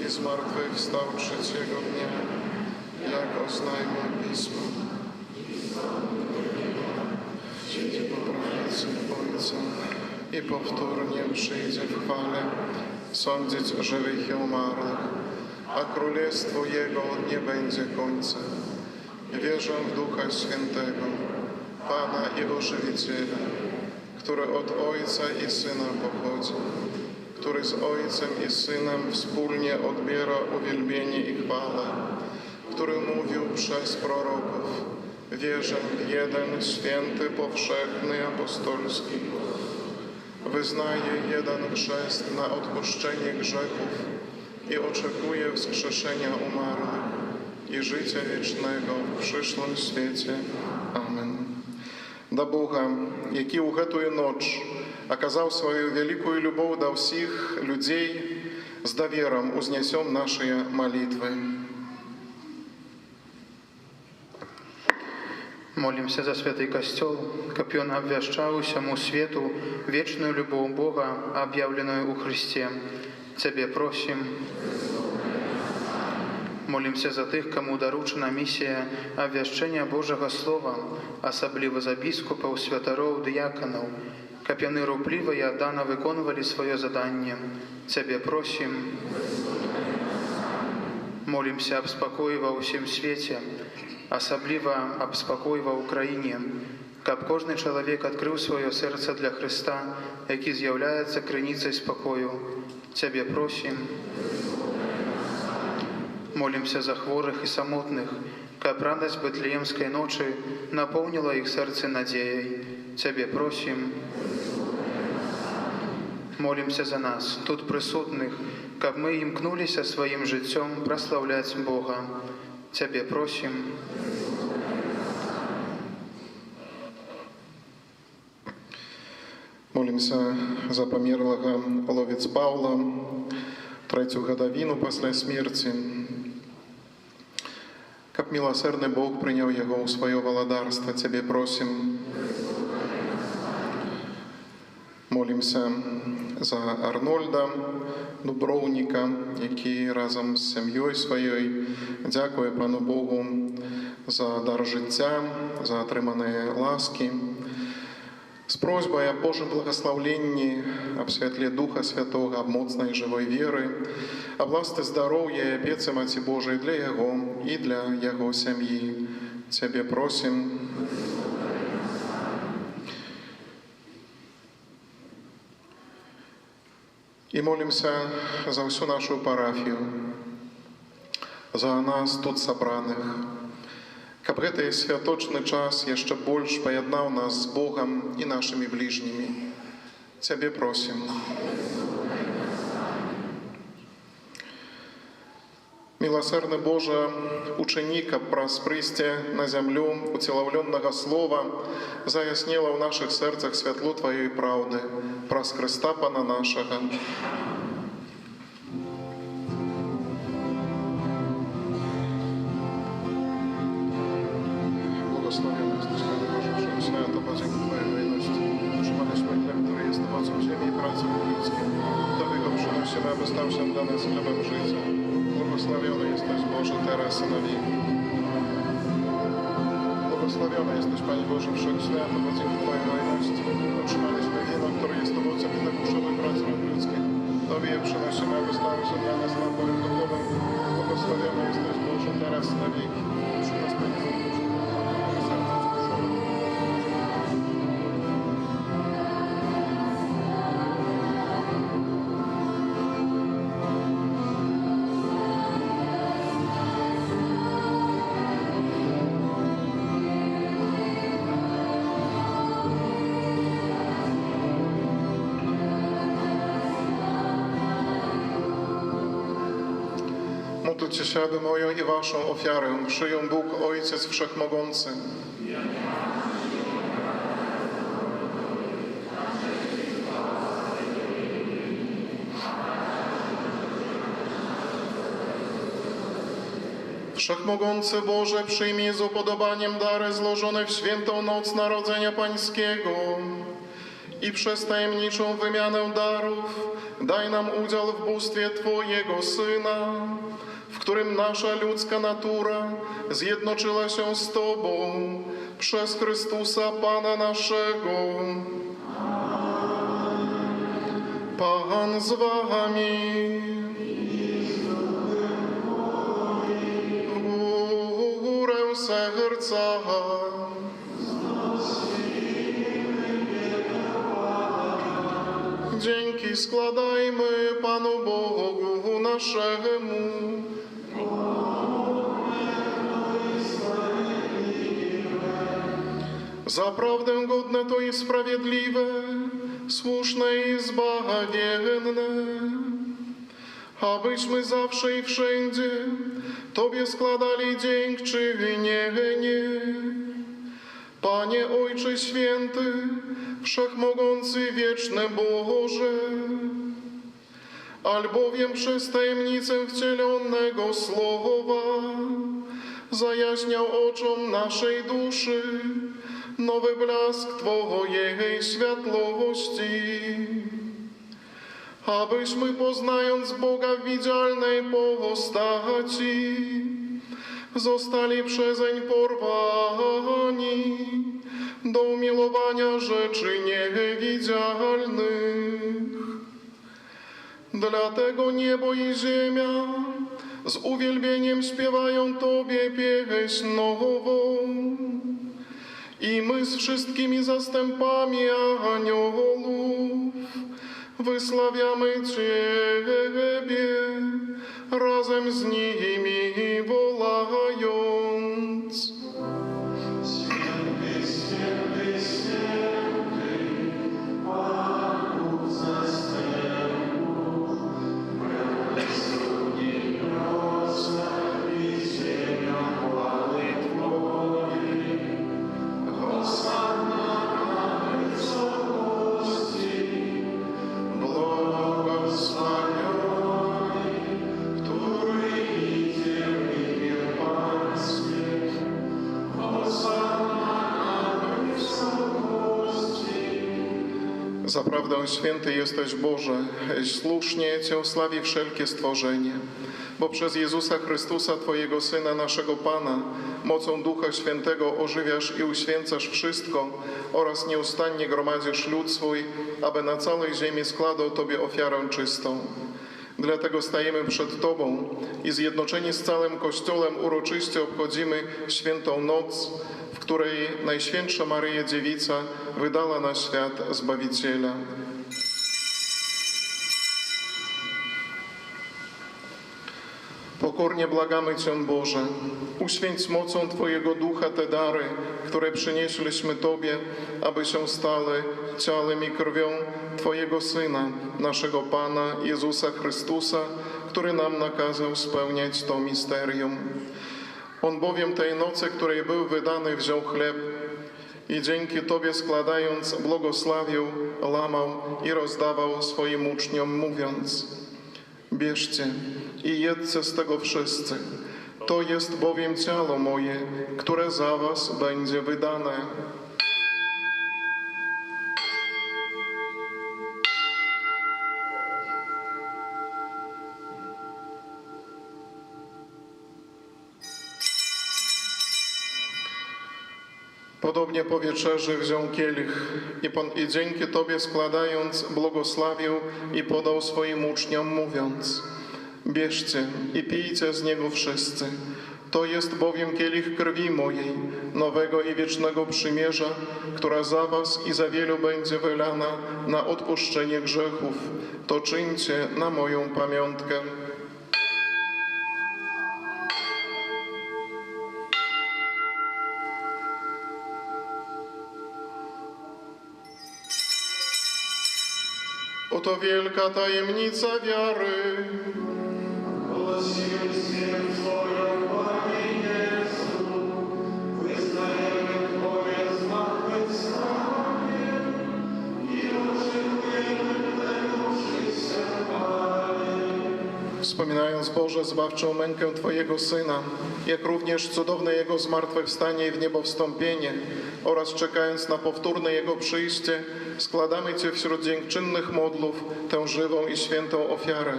S7: zmartwychwstał trzeciego dnia, jak oznajmia Pismo. Siedzi po prawicy Ojca i powtórnie przyjdzie w chwale sądzić żywych i umarłych, a królestwo Jego nie będzie końca. Wierzę w Ducha Świętego, Pana i Ożywiciela, który od Ojca i Syna pochodzi, który z Ojcem i Synem wspólnie odbiera uwielbienie i chwałę, który mówił przez proroków: wierzę w jeden święty, powszechny, apostolski Kościół. Wyznaję jeden chrzest na odpuszczenie grzechów i oczekuję wskrzeszenia umarłych i życia wiecznego w przyszłym świecie. Amen. Да Бога, який у гэтую ноч оказаў свою великую любовь до всех людей, с довером узнесем наши молитвы.
S12: Молимся за Святый Костел, каб он обвяшчаў усяму свету вечную любовь Бога, объявленную у Христе. Цябе просим. Молимся за тых, кому доручена миссия обвяшчэння Божьего Слова, асабліва за біскупаў, святароў, дыяканаў, каб яны рупліва і аддана выконвалі сваё заданне. Цябе просим. Молимся об спокоі ва ўсім свеце, асабліва аб спакоі ва Украіне, каб кожны чалавек адкрыў сваё сэрца для Хрыста, які з'яўляецца крыніцай спакою. Цябе просим. Молимся за хворых и самотных, каб радость Бетлеемской ночи наполнила их сердце надеей. Цябе просим. Молимся за нас, тут присутных, каб мы имкнулись своим жыццём прославлять Бога. Цябе просим.
S7: Молимся за померлого ловец Павла, третью годовину после смерти. Каб милосердный Бог принял его у своего владарства, Тебе просим. Молимся за Арнольда Дубровника, який разом з сім'єю своєю дякує Пану Богу за дар життя, за отримані ласки. С просьбой о Божьем благословении, об светле Духа Святого, об моцной живой веры, о власти здоровья и опеце Маті Божией для Его и для Его семьи. Тебе просим. И молимся за всю нашу парафию, за нас тут собраних, каб гэты святочны час яшчэ больш паяднаў нас з Богом і нашими ближнімі. Цябе просим. Милосердный Боже, учини, каб праз прыйсце на зямлю уцелаўлённага слова заяснела ў наших сэрцах святло Тваёй праўды праз Христа Пана нашага. Благословенный Господи Боже, Всего Свято, Бозик Твоей милости, utrzymaliśmy chleb, który jest owocem ziemi i pracy ludzkiej. Tobie go przynosimy, aby stał się dla nas chlebem życia. Błogosławiony jesteś Boże teraz i na wieki. Błogosławiony jesteś Panie Boże Wszechświata, bo dzięki Twojej miłości otrzymaliśmy wino, które jest owocem i duszowej pracy ludzkiej. Tobie je przynosimy, aby stało się dla nas napojem duchowym. Błogosławiony jesteś Boże teraz i na wieki. Przynos Panie Boże. Módlcie się, aby moją i waszą ofiarę przyjął Bóg Ojciec Wszechmogący. Wszechmogący Boże, przyjmij z upodobaniem dary złożone w świętą noc Narodzenia Pańskiego i przez tajemniczą wymianę darów daj nam udział w bóstwie Twojego Syna, w którym nasza ludzka natura zjednoczyła się z Tobą przez Chrystusa Pana naszego. Pan z Wami. W górę serca. Dzięki składajmy Panu Bogu naszemu. Zaprawdę godne to i sprawiedliwe, słuszne i zbawienne, abyśmy zawsze i wszędzie Tobie składali dziękczynienie. Panie Ojcze Święty, Wszechmogący, Wieczny Boże, albowiem przez tajemnicę wcielonego Słowa zajaśniał oczom naszej duszy nowy blask Twojej światłości, abyśmy poznając Boga w widzialnej postaci zostali przezeń porwani do umiłowania rzeczy niewidzialnych. Dlatego niebo i ziemia z uwielbieniem śpiewają Tobie pieśń nową i my z wszystkimi zastępami aniołów wysławiamy Ciebie razem z nimi wołając. Święty, święty, święty, Pan Bóg zastępów, błogosławi ziemia chwały Twojej. Hosanna na wysokości, błogosławiony, który idzie w imię Pańskie. Hosanna na wysokości. Zaprawdę święty jesteś Boże, słusznie Cię sławi wszelkie stworzenie, bo przez Jezusa Chrystusa, Twojego Syna, naszego Pana, mocą Ducha Świętego ożywiasz i uświęcasz wszystko oraz nieustannie gromadzisz lud swój, aby na całej ziemi składał Tobie ofiarę czystą. Dlatego stajemy przed Tobą i zjednoczeni z całym Kościołem uroczyście obchodzimy świętą noc, w której Najświętsza Maryja Dziewica wydała na świat Zbawiciela. Pokornie błagamy Cię, Boże, uświęć mocą Twojego Ducha te dary, które przynieśliśmy Tobie, aby się stały ciałem i krwią Twojego Syna, naszego Pana Jezusa Chrystusa, który nam nakazał spełniać to misterium. On bowiem tej nocy, której był wydany, wziął chleb i dzięki Tobie składając, błogosławił, łamał i rozdawał swoim uczniom, mówiąc: bierzcie i jedzcie z tego wszyscy. To jest bowiem ciało moje, które za was będzie wydane. Podobnie po wieczerzy wziął kielich i dzięki Tobie składając, błogosławił i podał swoim uczniom, mówiąc: bierzcie i pijcie z niego wszyscy. To jest bowiem kielich krwi mojej, nowego i wiecznego przymierza, która za was i za wielu będzie wylana na odpuszczenie grzechów. To czyńcie na moją pamiątkę. Oto wielka tajemnica wiary. Głosimy Twoją, Panie Jezu, wyznajemy Twoje zmartwychwstanie i oczekujemy tego przyjścia, Panie. Wspominając, Boże, zbawczą mękę Twojego Syna, jak również cudowne Jego zmartwychwstanie i w niebo wstąpienie oraz czekając na powtórne Jego przyjście, składamy Cię wśród dziękczynnych modlów tę żywą i świętą ofiarę.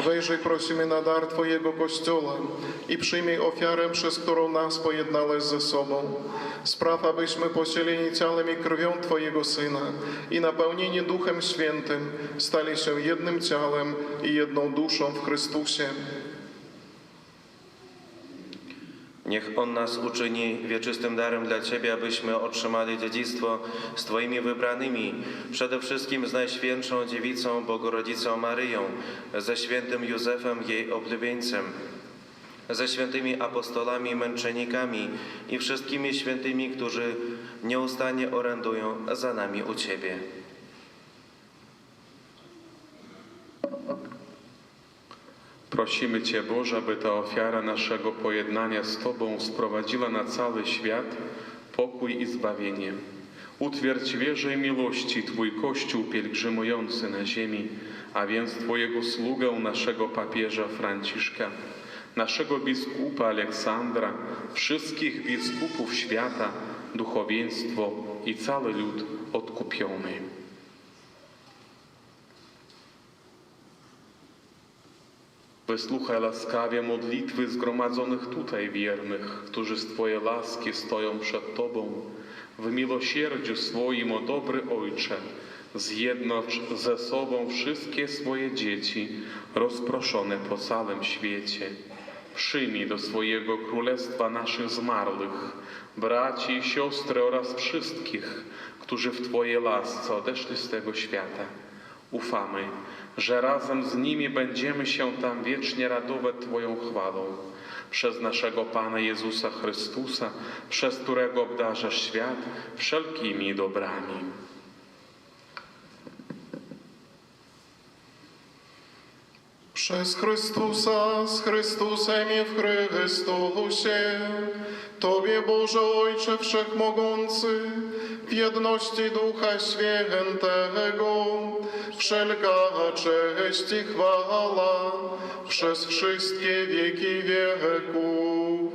S7: Wejrzyj, prosimy, na dar Twojego Kościoła i przyjmij ofiarę, przez którą nas pojednałeś ze sobą. Spraw, abyśmy posieleni ciałem i krwią Twojego Syna i napełnieni Duchem Świętym stali się jednym ciałem i jedną duszą w Chrystusie.
S13: Niech On nas uczyni wieczystym darem dla Ciebie, abyśmy otrzymali dziedzictwo z Twoimi wybranymi, przede wszystkim z Najświętszą Dziewicą Bogorodzicą Maryją, ze świętym Józefem, jej oblubieńcem, ze świętymi apostolami, męczennikami i wszystkimi świętymi, którzy nieustannie orędują za nami u Ciebie.
S14: Prosimy Cię, Boże, aby ta ofiara naszego pojednania z Tobą sprowadziła na cały świat pokój i zbawienie. Utwierdź wierze i miłości Twój Kościół pielgrzymujący na ziemi, a więc Twojego sługę, naszego papieża Franciszka, naszego biskupa Aleksandra, wszystkich biskupów świata, duchowieństwo i cały lud odkupiony. Wysłuchaj łaskawie modlitwy zgromadzonych tutaj wiernych, którzy z Twojej łaski stoją przed Tobą. W miłosierdziu swoim, o dobry Ojcze, zjednocz ze sobą wszystkie swoje dzieci rozproszone po całym świecie. Przyjmij do swojego królestwa naszych zmarłych, braci i siostry oraz wszystkich, którzy w Twojej łasce odeszli z tego świata. Ufamy, że razem z nimi będziemy się tam wiecznie radować Twoją chwałą. Przez naszego Pana Jezusa Chrystusa, przez którego obdarzasz świat wszelkimi dobrami.
S7: Przez Chrystusa, z Chrystusem i w Chrystusie, Tobie, Boże Ojcze Wszechmogący, w jedności Ducha Świętego, wszelka cześć i chwała przez wszystkie wieki wieków.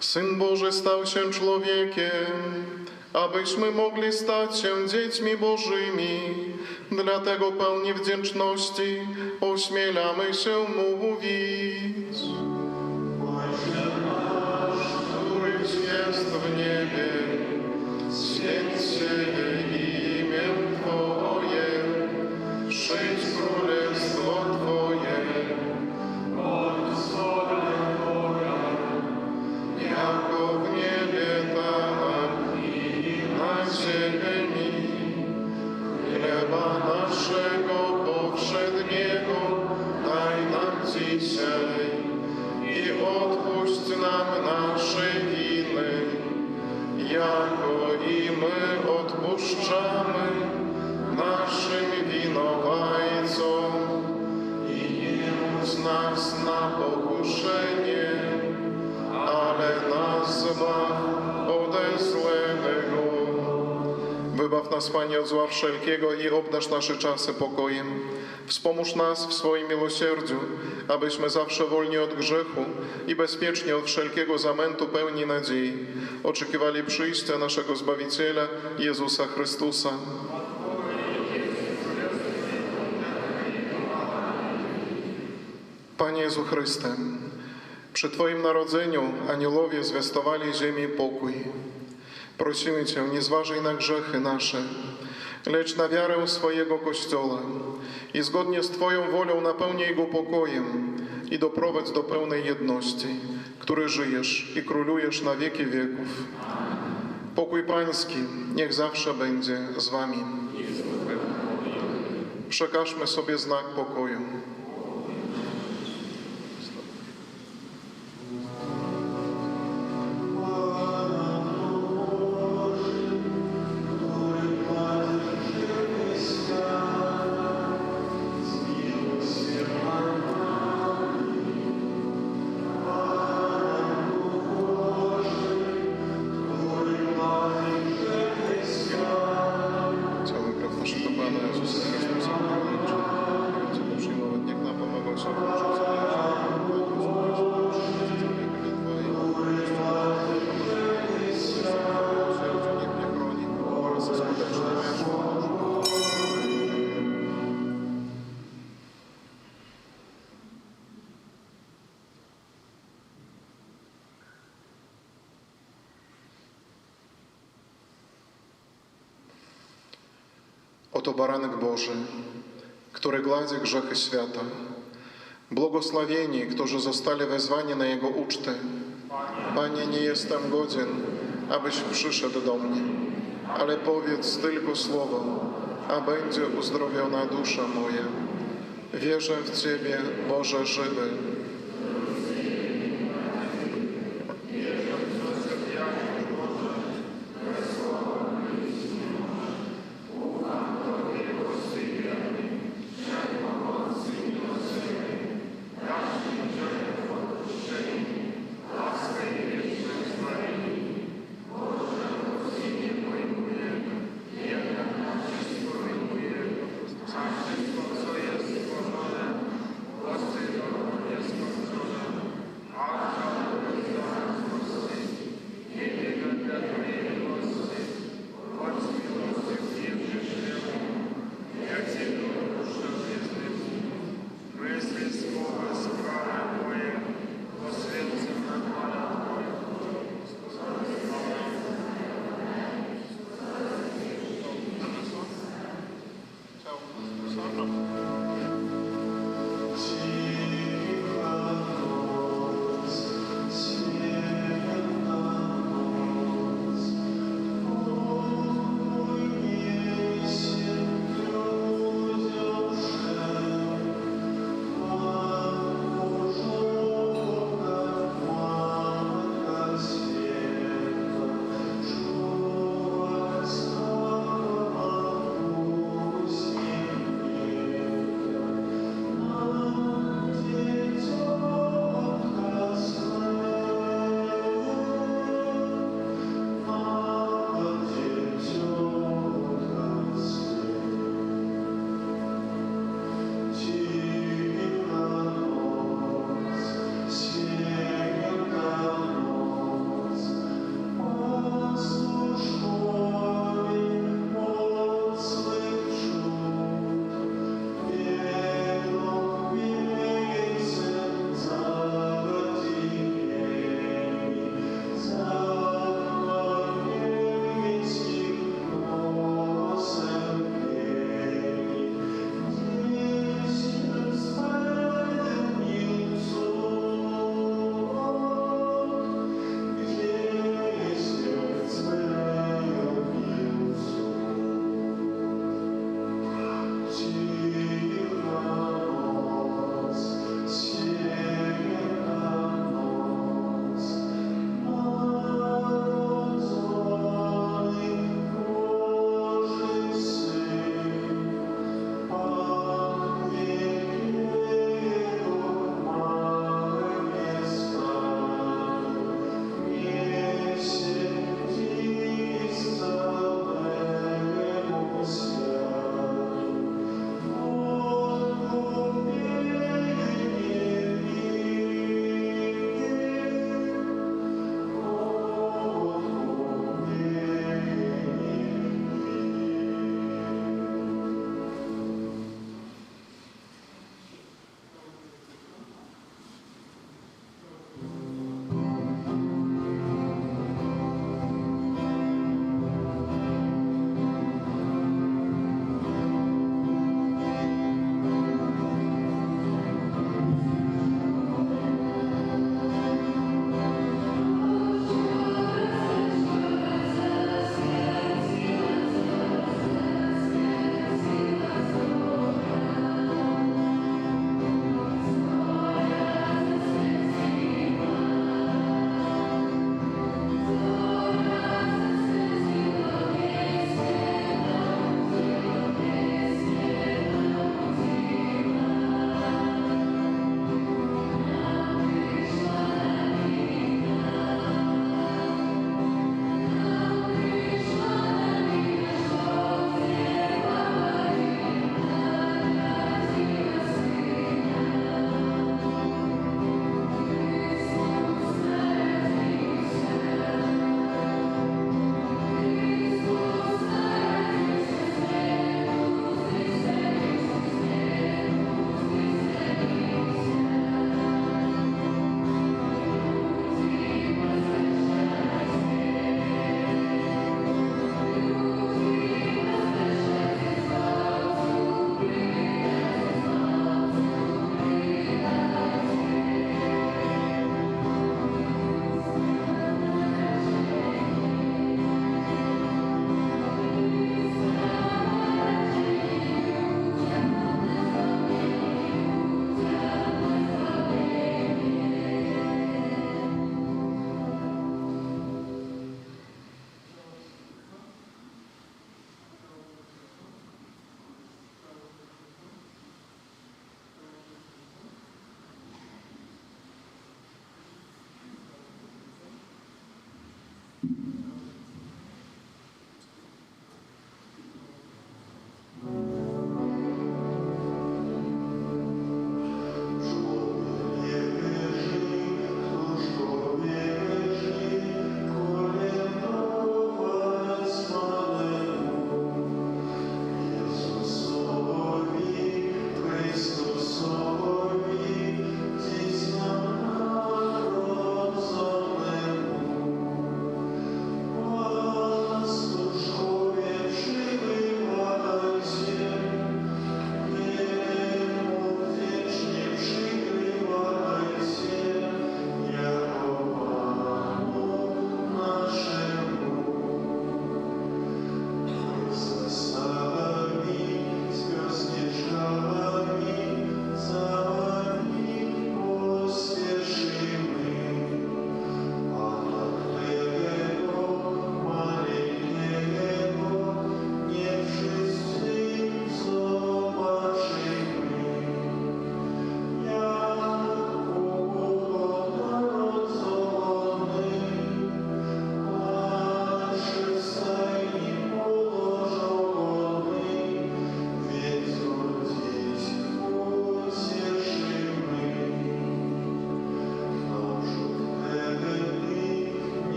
S7: Syn Boży stał się człowiekiem, abyśmy mogli stać się dziećmi Bożymi. Dlatego pełni wdzięczności ośmielamy się mówić. Któryś jest w niebie, święć się imię Twoje, przyjdź królestwo Twoje, bądź wola Twoja, jako w niebie, tak i na ziemi. Chleba naszego powszedniego daj nam dzisiaj i odpuść nam nasze winy, jako i my odpuszczamy naszym winowajcom. I nie wódź nas na pokuszenie, ale nas zbaw ode złego. Wybaw nas, Panie, od zła wszelkiego i obdarz nasze czasy pokojem. Wspomóż nas w swoim miłosierdziu, abyśmy zawsze wolni od grzechu i bezpiecznie od wszelkiego zamętu pełni nadziei oczekiwali przyjścia naszego Zbawiciela, Jezusa Chrystusa. Panie Jezu Chryste, przy Twoim narodzeniu aniołowie zwiastowali ziemi pokój. Prosimy Cię, nie zważaj na grzechy nasze, lecz na wiarę swojego Kościoła i zgodnie z Twoją wolą napełnij go pokojem i doprowadź do pełnej jedności, który żyjesz i królujesz na wieki wieków. Pokój Pański niech zawsze będzie z Wami. Przekażmy sobie znak pokoju. Oto baranek Boży, który gładzi grzechy świata. Błogosławieni, którzy zostali wezwani na Jego uczty. Panie, nie jestem godzien, abyś przyszedł do mnie, ale powiedz tylko słowo, a będzie uzdrowiona dusza moja. Wierzę w Ciebie, Boże żywy.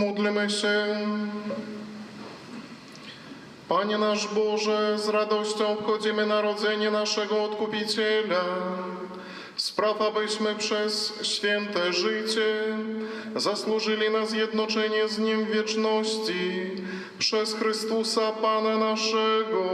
S7: Módlmy się. Panie nasz Boże, z radością obchodzimy narodzenie naszego Odkupiciela. Spraw, abyśmy przez święte życie zasłużyli na zjednoczenie z Nim w wieczności przez Chrystusa Pana naszego.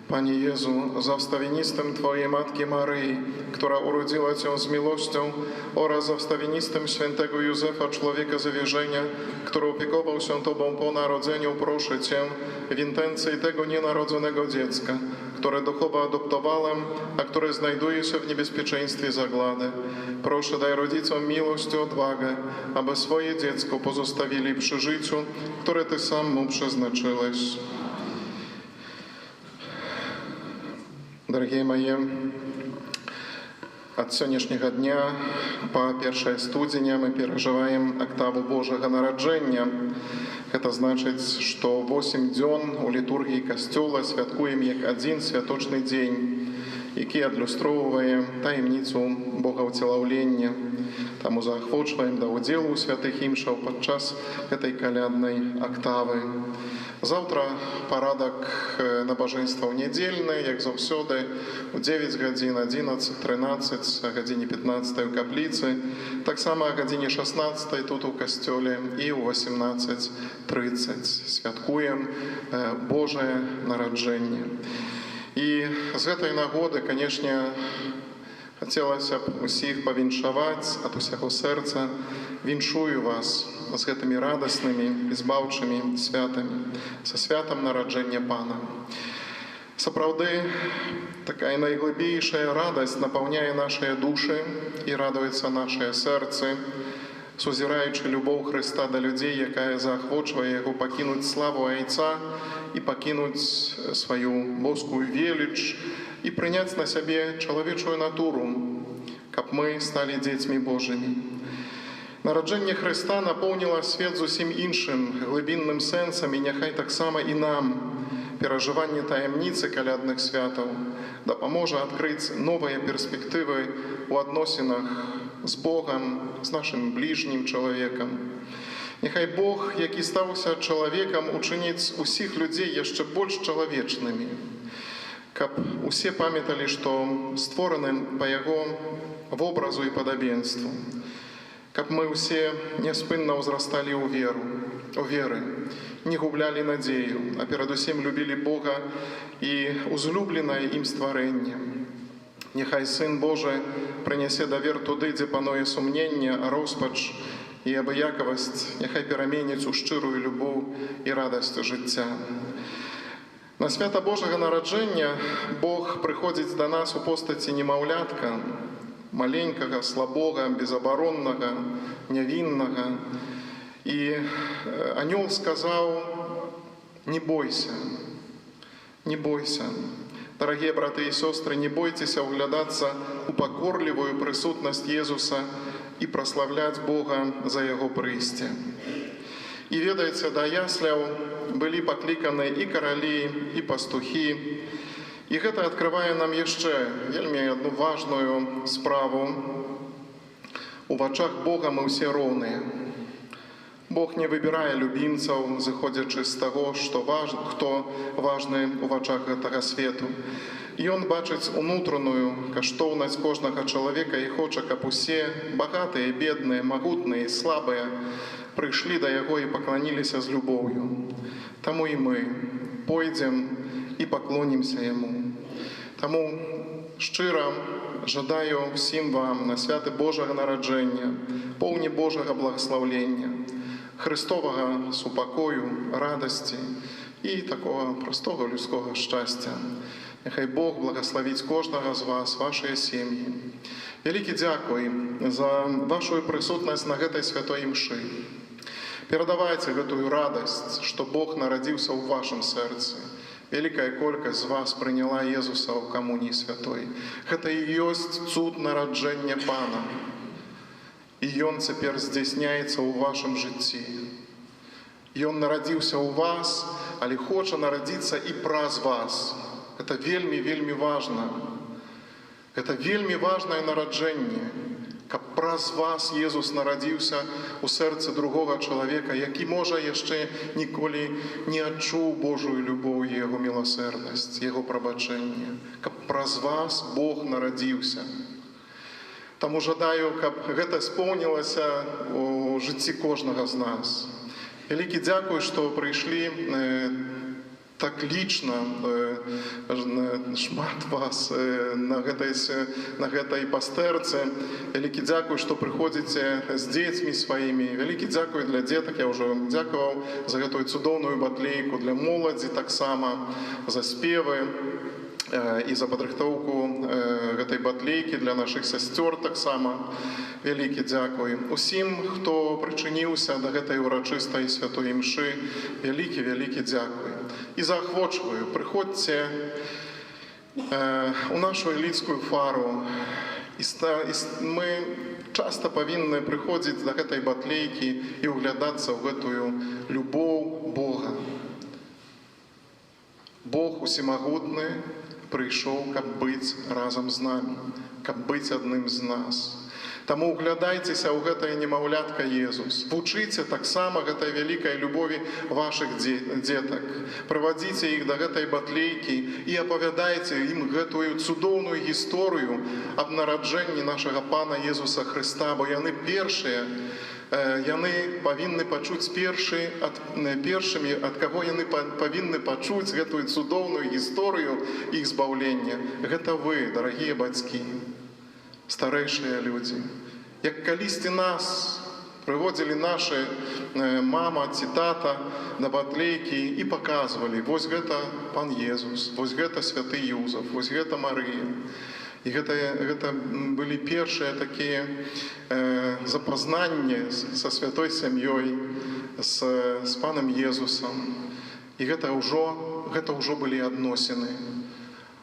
S7: Panie Jezu, za wstawienistym Twojej Matki Maryi, która urodziła Cię z miłością, oraz za wstawienistym świętego Józefa, człowieka zawierzenia, który opiekował się Tobą po narodzeniu, proszę Cię w intencji tego nienarodzonego dziecka, które duchowo adoptowałem, a które znajduje się w niebezpieczeństwie zagłady. Proszę, daj rodzicom miłość i odwagę, aby swoje dziecko pozostawili przy życiu, które Ty sam mu przeznaczyłeś. Дорогие мои, от сегодняшнего дня по першей студзеня мы переживаем октаву Божьего народжения. Это значит, что 8 дзён у літургії костёла святкуем як один святочный день, який адлюстроўвае таемніцу Богаўцелаўлення. Таму заахвочваем да ўдзелу ў святых імшаў падчас гэтай каляднай октавы. Завтра парадак набажэнстваў нядзельны, як заўсёды, у 9 гадзін, 11, 13, а гадзіне 15 у капліцы, таксама о гадзіне 16 тут у касцёле і ў 18:30 святкуем Божае нараджэнне. І з гэтай нагоды, канешне, хацелася б усіх павіншаваць ад усяго сэрца. Віншую вас з гэтымі радаснымі і збаўчымі святамі, са святам нараджэння Пана. Сапраўды, такая найглыбейшая радасць напаўняе нашыя душы і радуецца нашыя сэрцы, сузіраючы любоў Хрыста да людзей, якая заахвочвае яго пакінуць славу Айца і пакінуць сваю боскую веліч і прыняць на сябе чалавечую натуру, каб мы сталі дзецьмі Божымі. Нараджэнне Хрыста напоўніла свет зусім іншым глыбінным сэнсам, і няхай таксама і нам перажыванне таямніцы калядных святаў дапаможа адкрыць новыя перспектывы ў адносінах з Богам, з нашым бліжнім чалавекам. Няхай Бог, які стаўся чалавекам, учыніць усіх людзей яшчэ больш чалавечнымі, каб усе памяталі, што створаны па Яго вобразу і падабенству, каб мы ўсе няспынна ўзрасталі ў веры, не гублялі надзею, а перадусім любілі Бога і узлюбленае ім стварэнне. Няхай Сын Божы прынясе давер туды, дзе пануе сумненне, роспач і абыякавасць, няхай пераменіць у шчырую любоў і радасць жыцця. На свята Божага нараджэння Бог прыходзіць да нас у постаці немаўлятка, маленькага, слабога, безабароннага, нявіннага. І анёл сказаў: «Не бойся, не бойся». Дорогие браты и сестры, не бойтеся углядацца у пакорлівую прысутнасць Езуса і праславляць Бога за Яго прыйсце. І ведаеце, да ясляў былі пакліканы і каралі, і пастухі. І гэта адкрывае нам яшчэ вельмі адну важную справу. У вачах Бога мы ўсе роўныя. Бог не выбірае любімцаў, зыходзячы з таго, хто важны ў вачах гэтага свету. Ён бачыць унутраную каштоўнасць кожнага чалавека і хоча, каб усе багатыя, бедныя, магутныя, слабыя прыйшлі да Яго і пакланіліся з любоўю. Таму і мы пойдзем і паклонімся Яму. Таму шчыра жадаю всім вам на святы Божага нараджэння, поўні Божага благаслаўлення, Христовага супакою, радасці і такого простого людского шчасця. Нехай Бог благословить кожнага з вас, вашыя сем'і. Вялікі дзякуй за вашу прысутнасць на гэтай святой імшы. Перадавайце гэтую радасць, што Бог нарадзіўся ў вашым сэрцы. Вялікая колькасць з вас прыняла Езуса ў камуніі святой. Гэта і ёсць цуд нараджэння Пана. І Ён цяпер здзяйсняецца ў вашым жыцці. Ён нарадзіўся ў вас, але хоча нарадзіцца і праз вас. Гэта вельмі, вельмі важна. Гэта вельмі важнае нараджэнне. каб праз вас Езус нарадзіўся у сэрцы другога чалавека, які, можа, яшчэ ніколі не адчуў Божую любоў і яго міласэрнасць, яго прабачэнне. Каб праз вас Бог нарадзіўся. Таму жадаю, каб гэта споўнілася ў жыцці кожнага з нас. Вялікі дзякуй, што прыйшлі так лічна, шмат вас на гэтай пастэрцы. Вялікі дзякуй, што прыходзіце з дзецьмі сваімі. Вялікі дзякуй для дзетак, я ўжо дзякаваў за гэтую цудоўную батлейку, для моладзі таксама, за спевы і за падрыхтоўку гэтай батлейкі для нашых сясцёр таксама. Вялікі дзякуй. Усім, хто прычыніўся да гэтай урачыстай святой імшы, вялікі дзякуй. І заахвочваю, прыходзьце у нашу эліцкую фару. Мы часта павінны прыходзіць да гэтай батлейкі і ўглядацца ў гэтую любоў Бога. Бог усімагутны прыйшоў, каб быць разам з намі, каб быць адным з нас. Таму углядайцеся ў гэтае немаўлятка Езус. Вучыце таксама гэтай вялікай любові вашых дзетак. Прывадзіце іх да гэтай батлейкі і апавядайце ім гэтую цудоўную гісторыю аб нараджэнні нашага Пана Езуса Хрыста, бо яны першыя, яны павінны пачуць першымі, ад каго яны павінны пачуць гэтую цудоўную гісторыю іх збаўлення. Гэта вы, дарагія бацькі, старэйшыя людзі. Як калісьці нас прыводзілі нашы мама ці тата на батлейкі і паказвалі: вось гэта Пан Езус, вось гэта святы Юзаф, вось гэта Марыя. І гэта былі першыя такія запазнанні са святой сям'ёй, з Панам Езусам. І гэта ўжо былі адносіны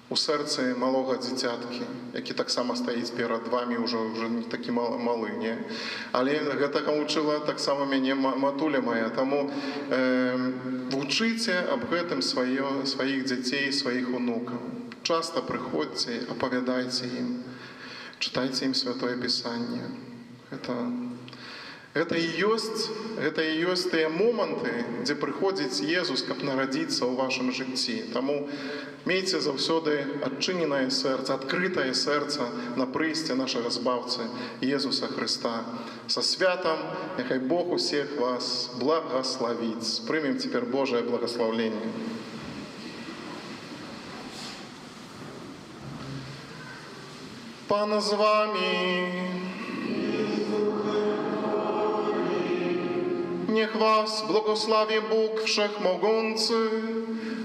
S7: у сэрцы малога дзіцяткі, які таксама стаіць перад вамі, ўжо не такі малы, не? Але гэтага вучыла таксама мяне матуля мая. Таму вучыце аб гэтым сваіх дзяцей, сваіх унукаў. Часта прыходзьце, апавядайце ім, чытайце ім Святое Пісанне. Гэта і ёсць тыя моманты, дзе прыходзіць Езус, каб нарадзіцца ў вашым жыцці. Таму мейце заўсёды адчыненае сэрца, адкрытае сэрца на прыйсце нашага Збаўцы Езуса Хрыста. Са святам, няхай Бог усіх вас благаславіць. Прымем цяпер Божае благаслаўленне. Пан з вами. Niech was błogosławi Bóg Wszechmogący,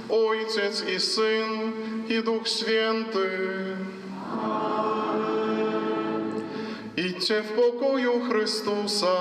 S7: Ojciec i Syn, i Duch Święty. Idźcie w pokoju Chrystusa.